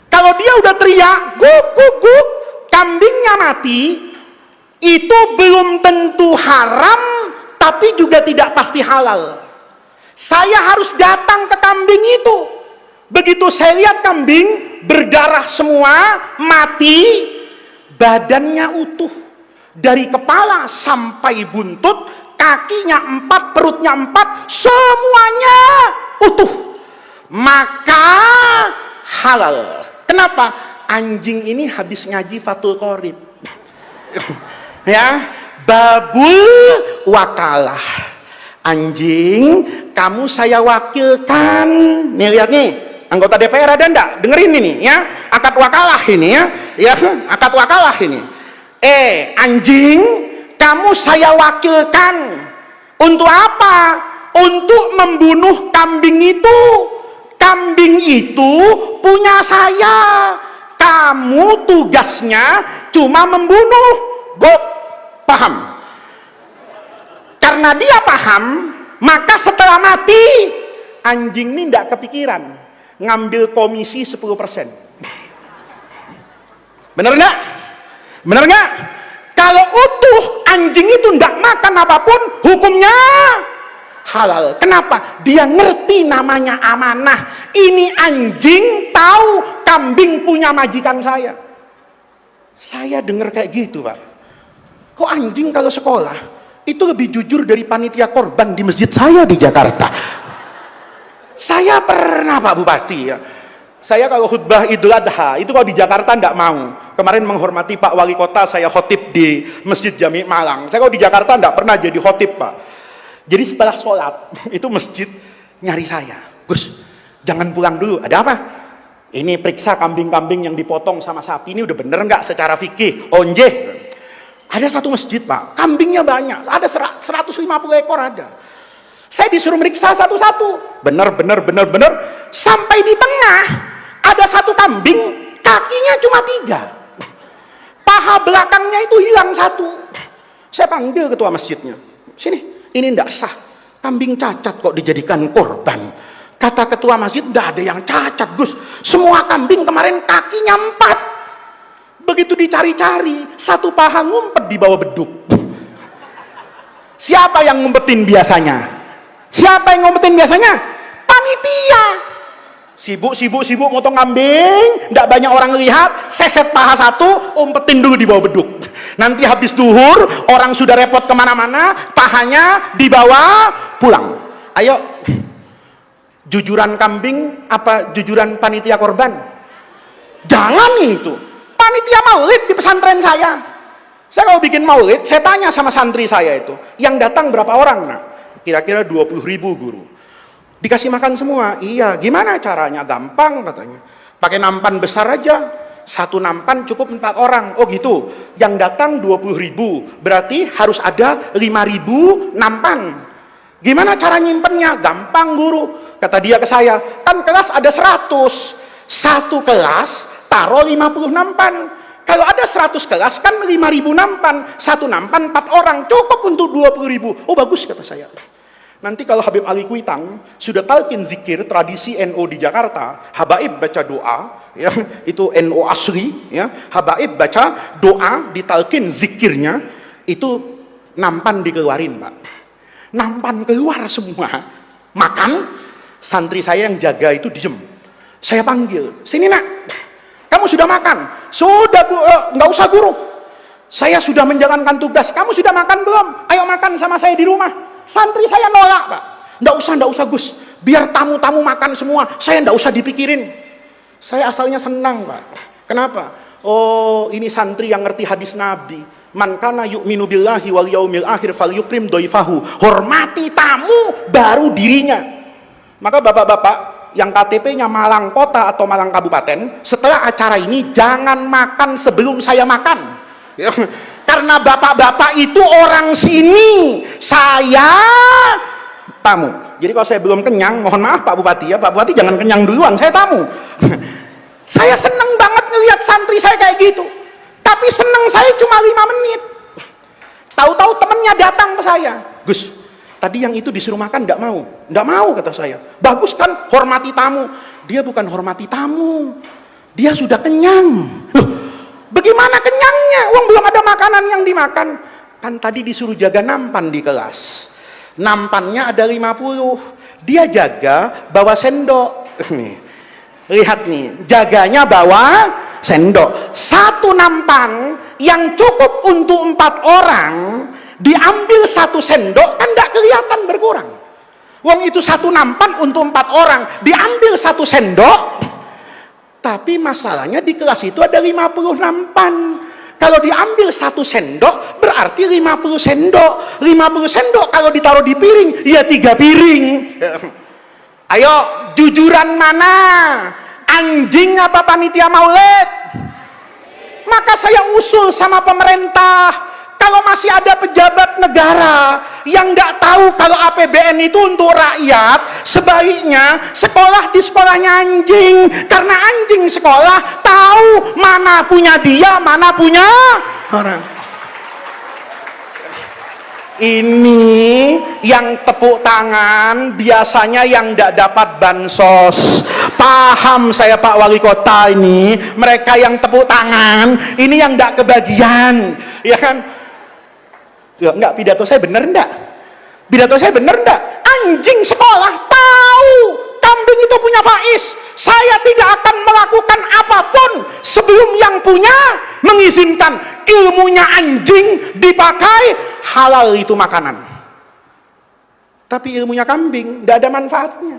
Kalau dia udah teriak guk guk guk, kambingnya mati, itu belum tentu haram, tapi juga tidak pasti halal. Saya harus datang ke kambing itu. Begitu saya lihat kambing berdarah semua, mati, badannya utuh. Dari kepala sampai buntut, kakinya 4, perutnya 4, semuanya utuh. Maka halal. Kenapa? Anjing ini habis ngaji Fathul Qorib. Ya, babul wakalah. Anjing, kamu saya wakilkan. Nih lihat nih, anggota DPR ada ndak? Dengerin ini ya, akad wakalah ini ya, akad wakalah ini. Anjing, kamu saya wakilkan. Untuk apa? Untuk membunuh kambing itu. Kambing itu punya saya. Kamu tugasnya cuma membunuh. Paham? Karena dia paham, maka setelah mati anjing ini tidak kepikiran ngambil komisi 10%. Bener nggak? Bener nggak? Kalau utuh anjing itu tidak makan apapun, hukumnya halal. Kenapa? Dia ngerti namanya amanah. Ini anjing tahu kambing punya majikan saya. Saya dengar kayak gitu, Pak. Kok anjing kalau sekolah itu lebih jujur dari panitia korban di masjid saya di Jakarta. Saya pernah, Pak Bupati ya, saya kalau khutbah Idul Adha itu kalau di Jakarta tidak mau. Kemarin menghormati Pak Wali Kota, saya khotib di Masjid Jami Malang. Saya kalau di Jakarta tidak pernah jadi khotib, Pak. Jadi setelah sholat itu masjid nyari saya, Gus jangan pulang dulu, ada apa? Ini periksa kambing-kambing yang dipotong sama sapi ini udah bener nggak secara fikih? Onjeh. Ada satu masjid, Pak, kambingnya banyak, ada 150 ekor ada. Saya disuruh meriksa satu-satu, bener. Sampai di tengah ada satu kambing, kakinya cuma 3, paha belakangnya itu hilang 1. Saya panggil ketua masjidnya, sini, ini ndak sah, kambing cacat kok dijadikan korban. Kata ketua masjid, ndak ada yang cacat, Gus, semua kambing kemarin kakinya 4. Begitu dicari-cari, 1 paha ngumpet di bawah beduk. Siapa yang ngumpetin biasanya? Siapa yang ngumpetin biasanya? Panitia. Sibuk motong kambing, ndak banyak orang lihat, seset paha 1, umpetin dulu di bawah beduk. Nanti habis duhur, orang sudah repot kemana-mana, pahanya dibawa pulang. Ayo, jujuran kambing apa jujuran panitia korban? Jangan itu. Panitia maulid di pesantren saya. Saya kalau bikin maulid, saya tanya sama santri saya itu, yang datang berapa orang? Nah, kira-kira 20.000 guru. Dikasih makan semua. Iya, gimana caranya? Gampang katanya. Pakai nampan besar aja. 1 nampan cukup 4 orang. Oh gitu. Yang datang 20.000, berarti harus ada 5.000 nampan. Gimana cara nyimpennya? Gampang guru. Kata dia ke saya, kan kelas ada 100. 1 kelas taruh 50 nampan. Kalau ada 100 kelas kan 5.000 nampan. 1 nampan 4 orang, cukup untuk 20.000. Oh bagus kata saya. Nanti kalau Habib Ali Kuitang sudah talqin zikir tradisi NU di Jakarta, habaib baca doa, ya, itu NU asli, ya. Habaib baca doa, ditalqin zikirnya, itu nampan dikeluarin, Pak. Nampan keluar semua. Makan, santri saya yang jaga itu diem. Saya panggil, sini nak. Kamu sudah makan? Sudah, nggak usah guru. Saya sudah menjalankan tugas. Kamu sudah makan belum? Ayo makan sama saya di rumah. Santri saya nolak, Pak. Nggak usah Gus. Biar tamu-tamu makan semua. Saya nggak usah dipikirin. Saya asalnya senang, Pak. Kenapa? Oh, ini santri yang ngerti hadis Nabi. Man kana yu'minu billahi wal yaumil akhir falyukrim doifahu. Hormati tamu baru dirinya. Maka bapak-bapak yang KTP-nya Malang Kota atau Malang Kabupaten, setelah acara ini jangan makan sebelum saya makan. Ya. Karena bapak-bapak itu orang sini, saya tamu. Jadi kalau saya belum kenyang, mohon maaf Pak Bupati ya, Pak Bupati jangan kenyang duluan, saya tamu. Saya seneng banget ngelihat santri saya kayak gitu. Tapi seneng saya cuma 5 menit. Tahu-tahu temennya datang ke saya, Gus, tadi yang itu disuruh makan nggak mau. Nggak mau kata saya. Bagus kan, hormati tamu. Dia bukan hormati tamu, dia sudah kenyang. Loh, bagaimana kenyangnya? Uang belum ada makanan yang dimakan. Kan tadi disuruh jaga nampan di kelas. Nampannya ada 50. Dia jaga bawa sendok. Nih, lihat nih, jaganya bawa sendok. 1 nampan yang cukup untuk 4 orang, diambil 1 sendok, kan tidak kelihatan berkurang. Wong itu 1 nampan untuk 4 orang, diambil 1 sendok. Tapi masalahnya di kelas itu ada 50 nampan. Kalau diambil 1 sendok berarti 50 sendok. 50 sendok kalau ditaruh di piring ya 3 piring. Ayo, jujuran mana? Anjing apa panitia maulid? Maka saya usul sama pemerintah, kalau masih ada pejabat negara yang nggak tahu kalau APBN itu untuk rakyat, sebaiknya sekolah di sekolahnya anjing, karena anjing sekolah tahu mana punya dia, mana punya orang. Ini yang tepuk tangan biasanya yang tidak dapat bansos. Paham saya Pak Wali Kota, ini mereka yang tepuk tangan ini yang tidak kebagian, ya kan? Enggak, pidato saya bener enggak? Pidato saya bener enggak? Anjing sekolah tahu kambing itu punya Faiz. Saya tidak akan melakukan apapun sebelum yang punya mengizinkan. Ilmunya anjing dipakai, halal itu makanan. Tapi ilmunya kambing tidak ada manfaatnya.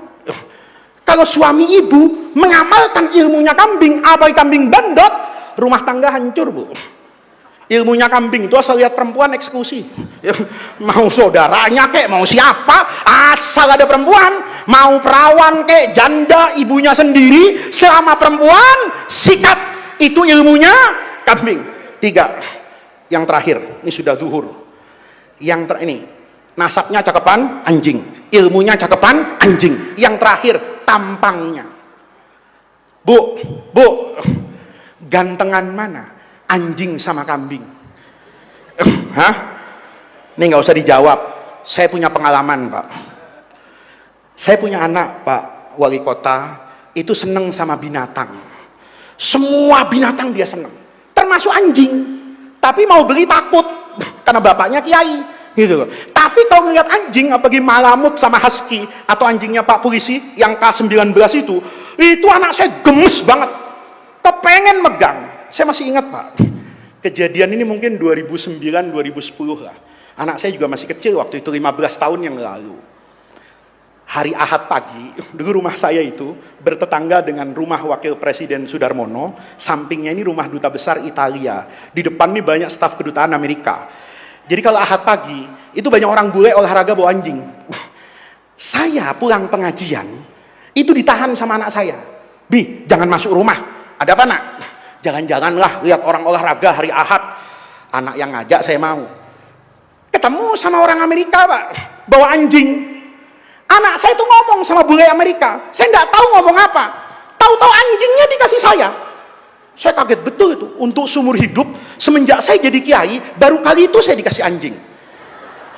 Kalau suami ibu mengamalkan ilmunya kambing, apa kambing bandot, rumah tangga hancur, Bu. Ilmunya kambing itu asal lihat perempuan eksekusi. Mau saudaranya kek, mau siapa, asal ada perempuan, mau perawan kek, janda, ibunya sendiri, selama perempuan sikat, itu ilmunya kambing. 3, yang terakhir, ini sudah zuhur. Ini nasabnya cakepan anjing, ilmunya cakepan anjing. Yang terakhir, tampangnya. Bu, gantengan mana? Anjing sama kambing? Hah? Ini nggak usah dijawab. Saya punya pengalaman, Pak. Saya punya anak, Pak Wali Kota, itu seneng sama binatang. Semua binatang dia seneng, termasuk anjing. Tapi mau beli takut karena bapaknya kiai, gitu loh. Tapi kalau ngeliat anjing, apalagi malamut sama husky atau anjingnya Pak Polisi yang K19 itu anak saya gemes banget, kepengen megang. Saya masih ingat, Pak, kejadian ini mungkin 2009-2010 lah. Anak saya juga masih kecil waktu itu, 15 tahun yang lalu. Hari Ahad pagi, dulu rumah saya itu bertetangga dengan rumah Wakil Presiden Sudarmono, sampingnya ini rumah Duta Besar Italia, di depan ini banyak staf kedutaan Amerika. Jadi kalau Ahad pagi, itu banyak orang bule olahraga bawa anjing. Saya pulang pengajian, itu ditahan sama anak saya. Bi, jangan masuk rumah. Ada apa, Nak? Jangan-janganlah lihat orang olahraga hari Ahad. Anak yang ngajak saya mau. Ketemu sama orang Amerika, Pak, bawa anjing. Anak saya itu ngomong sama bule Amerika. Saya nggak tahu ngomong apa. Tahu-tahu anjingnya dikasih saya. Saya kaget betul itu. Untuk seumur hidup, semenjak saya jadi kiai, baru kali itu saya dikasih anjing.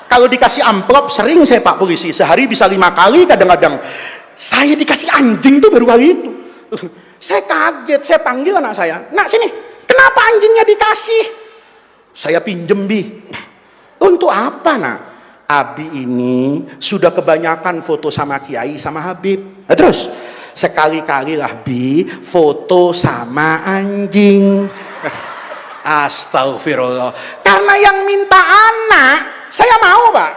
Kalau dikasih amplop, sering saya Pak Polisi. Sehari bisa 5 kali kadang-kadang. Saya dikasih anjing itu baru kali itu. Saya kaget, saya panggil anak saya, Nak sini, kenapa anjingnya dikasih? Saya pinjem, Bi. Untuk apa, Nak? Abi ini sudah kebanyakan foto sama Kiai sama Habib. Nah, terus sekali-kali lah, Bi, foto sama anjing. Astagfirullah. Karena yang minta anak, saya mau, Pak.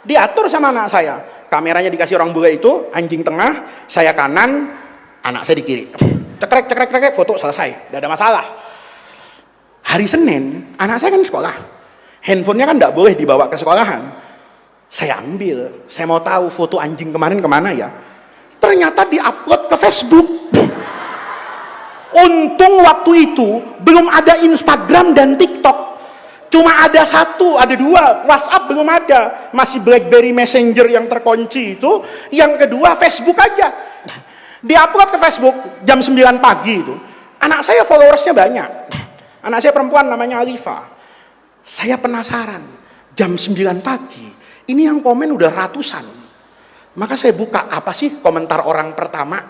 Diatur sama anak saya. Kameranya dikasih orang bule itu, anjing tengah, saya kanan, anak saya di kiri. Cekrek, foto selesai, tidak ada masalah. Hari Senin, anak saya kan sekolah. Handphonenya kan tidak boleh dibawa ke sekolahan. Saya ambil, saya mau tahu foto anjing kemarin kemana ya. Ternyata diupload ke Facebook. Untung waktu itu belum ada Instagram dan TikTok. Cuma ada 1, ada 2, WhatsApp belum ada. Masih BlackBerry Messenger yang terkunci itu. Yang kedua Facebook aja. Diupload ke Facebook jam 9 pagi itu. Anak saya followersnya banyak. Anak saya perempuan namanya Alifa. Saya penasaran, jam 9 pagi, ini yang komen udah ratusan. Maka saya buka, apa sih komentar orang pertama?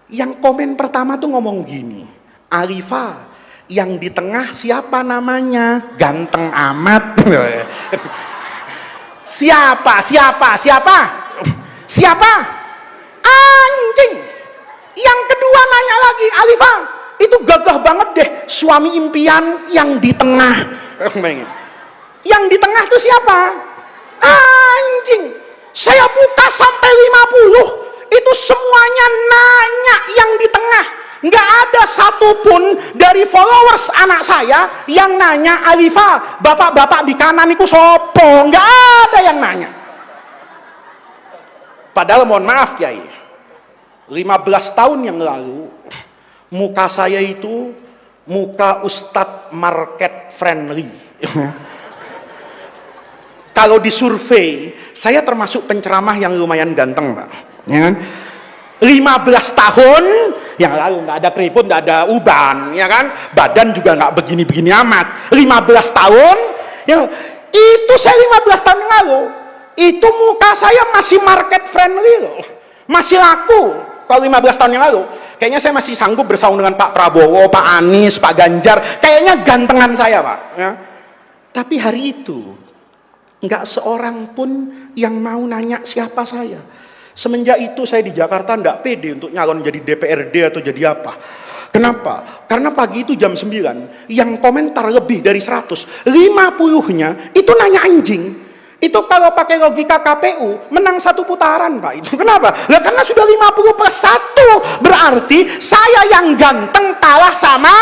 Yang komen pertama tuh ngomong gini, Alifa, yang di tengah siapa namanya? Ganteng amat. Siapa? Anjing. Yang kedua nanya lagi, Alifa, itu gagah banget deh, suami impian yang di tengah. Yang di tengah itu siapa? Anjing. Saya buka sampai 50, itu semuanya nanya yang di tengah. Nggak ada satupun dari followers anak saya yang nanya, Alifa, bapak-bapak di kanan itu sopo? Nggak ada yang nanya. Padahal mohon maaf Kiai, 15 tahun yang lalu muka saya itu muka Ustadz market friendly. Kalau disurvei, saya termasuk penceramah yang lumayan ganteng, Pak. Ya kan? 15 tahun yang lalu nggak ada keriput, nggak ada uban, ya kan? Badan juga nggak begini-begini amat. 15 tahun, ya, itu saya 15 tahun yang lalu, itu muka saya masih market friendly loh, masih laku. Kalau 15 tahun yang lalu, kayaknya saya masih sanggup bersaung dengan Pak Prabowo, Pak Anies, Pak Ganjar, kayaknya gantengan saya, Pak. Ya. Tapi hari itu nggak seorang pun yang mau nanya siapa saya. Semenjak itu saya di Jakarta nggak pede untuk nyalon jadi DPRD atau jadi apa. Kenapa? Karena pagi itu jam 9, yang komentar lebih dari 100, 50-nya itu nanya anjing. Itu kalau pakai logika KPU, menang 1 putaran, Pak. Itu kenapa? Lah karena sudah 50+1, berarti saya yang ganteng kalah sama.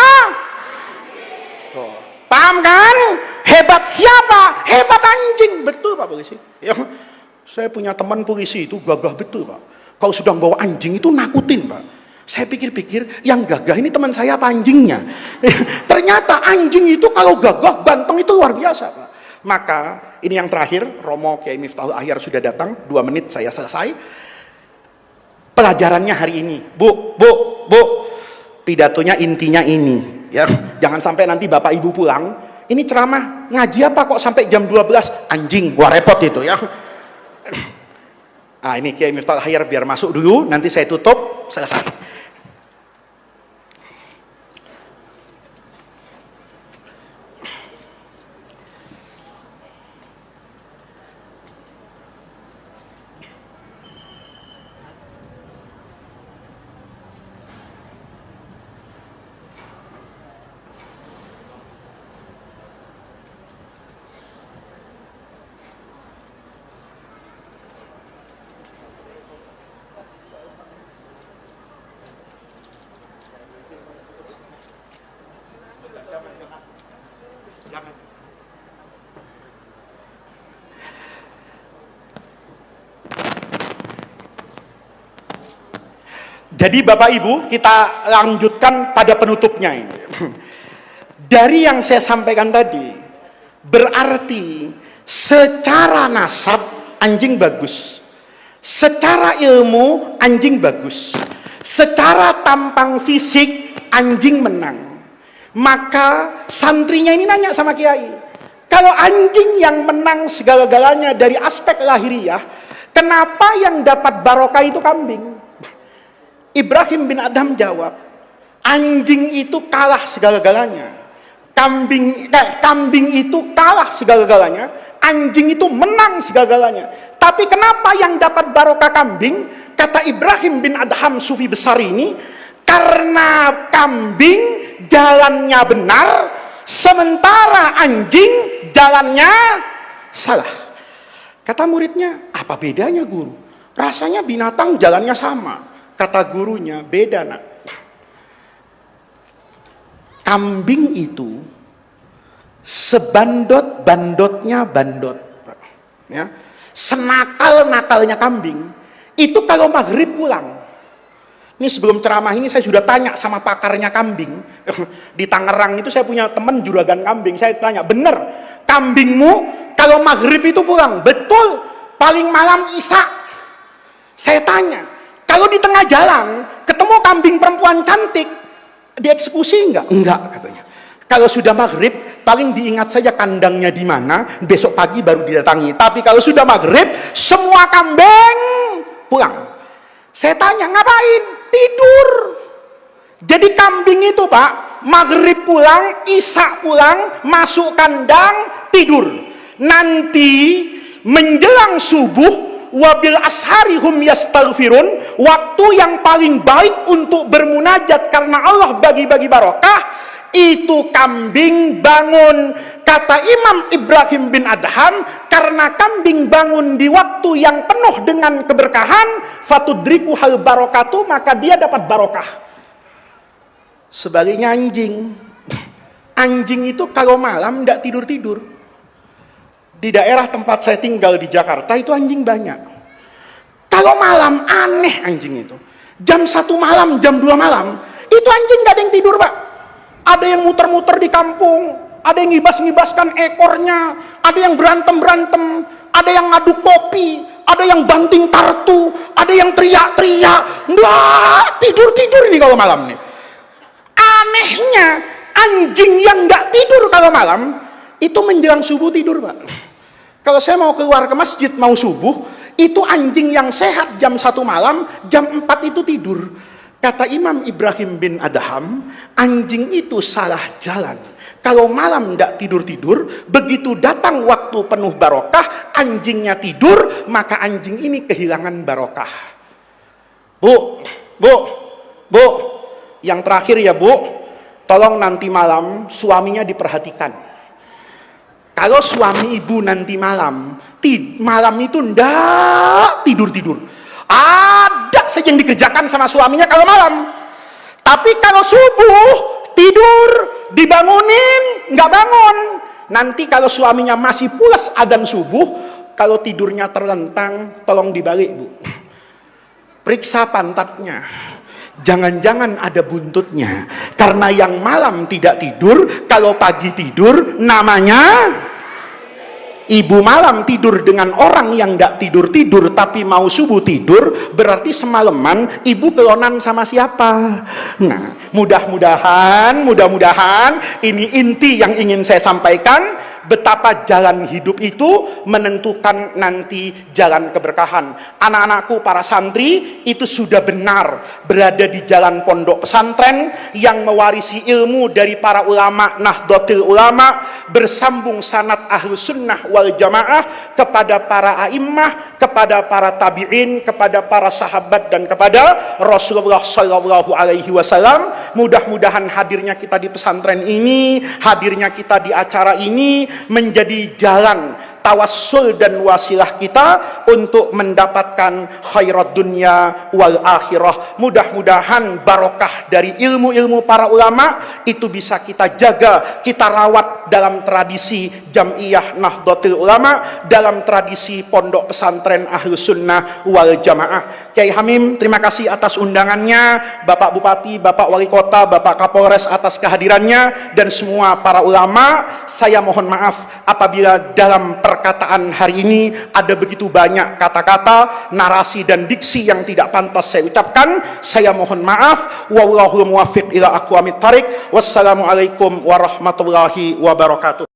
Oh, paham kan? Hebat siapa? Hebat anjing. Betul Pak Polisi. Ya. Saya punya teman polisi itu gagah betul, Pak. Kalau sudah bawa anjing itu nakutin, Pak. Saya pikir-pikir, yang gagah ini teman saya apa anjingnya? Ternyata anjing itu kalau gagah, ganteng itu luar biasa, Pak. Maka, ini yang terakhir, Romo Kiai Miftahul Ahyar sudah datang, 2 menit saya selesai. Pelajarannya hari ini. Bu, pidatonya intinya ini. Ya, jangan sampai nanti Bapak Ibu pulang, ini ceramah, ngaji apa kok sampai jam 12? Anjing, gua repot itu ya. Nah ini Kiai Miftahul Ahyar biar masuk dulu, nanti saya tutup, selesai. Jadi Bapak Ibu, kita lanjutkan pada penutupnya ini. Dari yang saya sampaikan tadi, berarti secara nasab anjing bagus, secara ilmu anjing bagus, secara tampang fisik anjing menang. Maka santrinya ini nanya sama Kiai, kalau anjing yang menang segala-galanya dari aspek lahiriah, kenapa yang dapat barokah itu kambing? Ibrahim bin Adham jawab, anjing itu kalah segala-galanya, kambing itu kalah segala-galanya, anjing itu menang segala-galanya. Tapi kenapa yang dapat barokah kambing? Kata Ibrahim bin Adham sufi besar ini, karena kambing jalannya benar, sementara anjing jalannya salah. Kata muridnya, apa bedanya guru? Rasanya binatang jalannya sama. Kata gurunya, beda nak. Kambing itu sebandot-bandotnya bandot. Ya. Senakal-nakalnya kambing, itu kalau maghrib pulang. Ini sebelum ceramah ini saya sudah tanya sama pakarnya kambing. Di Tangerang itu saya punya teman juragan kambing. Saya tanya, bener kambingmu kalau maghrib itu pulang? Betul, paling malam Isya. Saya tanya, kalau di tengah jalan ketemu kambing perempuan cantik, dieksekusi enggak? Enggak katanya. Kalau sudah maghrib, paling diingat saja kandangnya di mana, besok pagi baru didatangi. Tapi kalau sudah maghrib, semua kambing pulang. Saya tanya, ngapain? Tidur. Jadi kambing itu Pak, maghrib pulang, Isya pulang, masuk kandang, tidur. Nanti menjelang subuh, wabil ashari hum yastaghfirun, waktu yang paling baik untuk bermunajat karena Allah bagi-bagi barokah, itu kambing bangun. Kata Imam Ibrahim bin Adham, karena kambing bangun di waktu yang penuh dengan keberkahan, fatudriku hal barokatu, maka dia dapat barokah. Sebaliknya anjing. Anjing itu kalau malam tidak tidur-tidur. Di daerah tempat saya tinggal di Jakarta itu anjing banyak. Kalau malam aneh anjing itu. Jam 1 malam, jam 2 malam, itu anjing gak ada yang tidur, Pak. Ada yang muter-muter di kampung, ada yang ngibas-ngibaskan ekornya, ada yang berantem-berantem, ada yang ngaduk kopi, ada yang banting kartu, ada yang teriak-teriak. Nggak tidur-tidur ini kalau malam nih. Anehnya, anjing yang nggak tidur kalau malam, itu menjelang subuh tidur, Pak. Kalau saya mau keluar ke masjid, mau subuh, itu anjing yang sehat jam 1 malam, jam 4 itu tidur. Kata Imam Ibrahim bin Adham, anjing itu salah jalan. Kalau malam tidak tidur-tidur, begitu datang waktu penuh barokah, anjingnya tidur, maka anjing ini kehilangan barokah. Bu, yang terakhir ya Bu, tolong nanti malam suaminya diperhatikan. Kalau suami ibu nanti malam itu ndak tidur-tidur. Ada saja yang dikerjakan sama suaminya kalau malam. Tapi kalau subuh tidur, dibangunin, nggak bangun. Nanti kalau suaminya masih pulas adzan subuh, kalau tidurnya terlentang, tolong dibalik, Bu. Periksa pantatnya. Jangan-jangan ada buntutnya. Karena yang malam tidak tidur, kalau pagi tidur, namanya ibu malam tidur dengan orang yang tidak tidur-tidur tapi mau subuh tidur, berarti semalaman ibu kelonan sama siapa? Nah, mudah-mudahan ini inti yang ingin saya sampaikan. Betapa jalan hidup itu menentukan nanti jalan keberkahan. Anak-anakku para santri itu sudah benar berada di jalan pondok pesantren yang mewarisi ilmu dari para ulama Nahdlatul Ulama, bersambung sanad Ahlus Sunnah wal Jamaah kepada para a'immah, kepada para tabi'in, kepada para sahabat dan kepada Rasulullah Shallallahu Alaihi Wasallam. Mudah-mudahan hadirnya kita di pesantren ini, hadirnya kita di acara ini menjadi jalan tawassul dan wasilah kita untuk mendapatkan khairat dunia wal akhirah. Mudah-mudahan barokah dari ilmu-ilmu para ulama itu bisa kita jaga, kita rawat dalam tradisi Jam'iyah Nahdlatul Ulama, dalam tradisi pondok pesantren Ahlus Sunnah wal Jamaah. Kiai Hamim, terima kasih atas undangannya. Bapak Bupati, Bapak Wali Kota, Bapak Kapolres atas kehadirannya, dan semua para ulama. Saya mohon maaf apabila dalam perkataan hari ini ada begitu banyak kata-kata, narasi dan diksi yang tidak pantas saya ucapkan. Saya mohon maaf. Wallahul muwaffiq ila aqwamit thariq. Wassalamualaikum warahmatullahi wabarakatuh.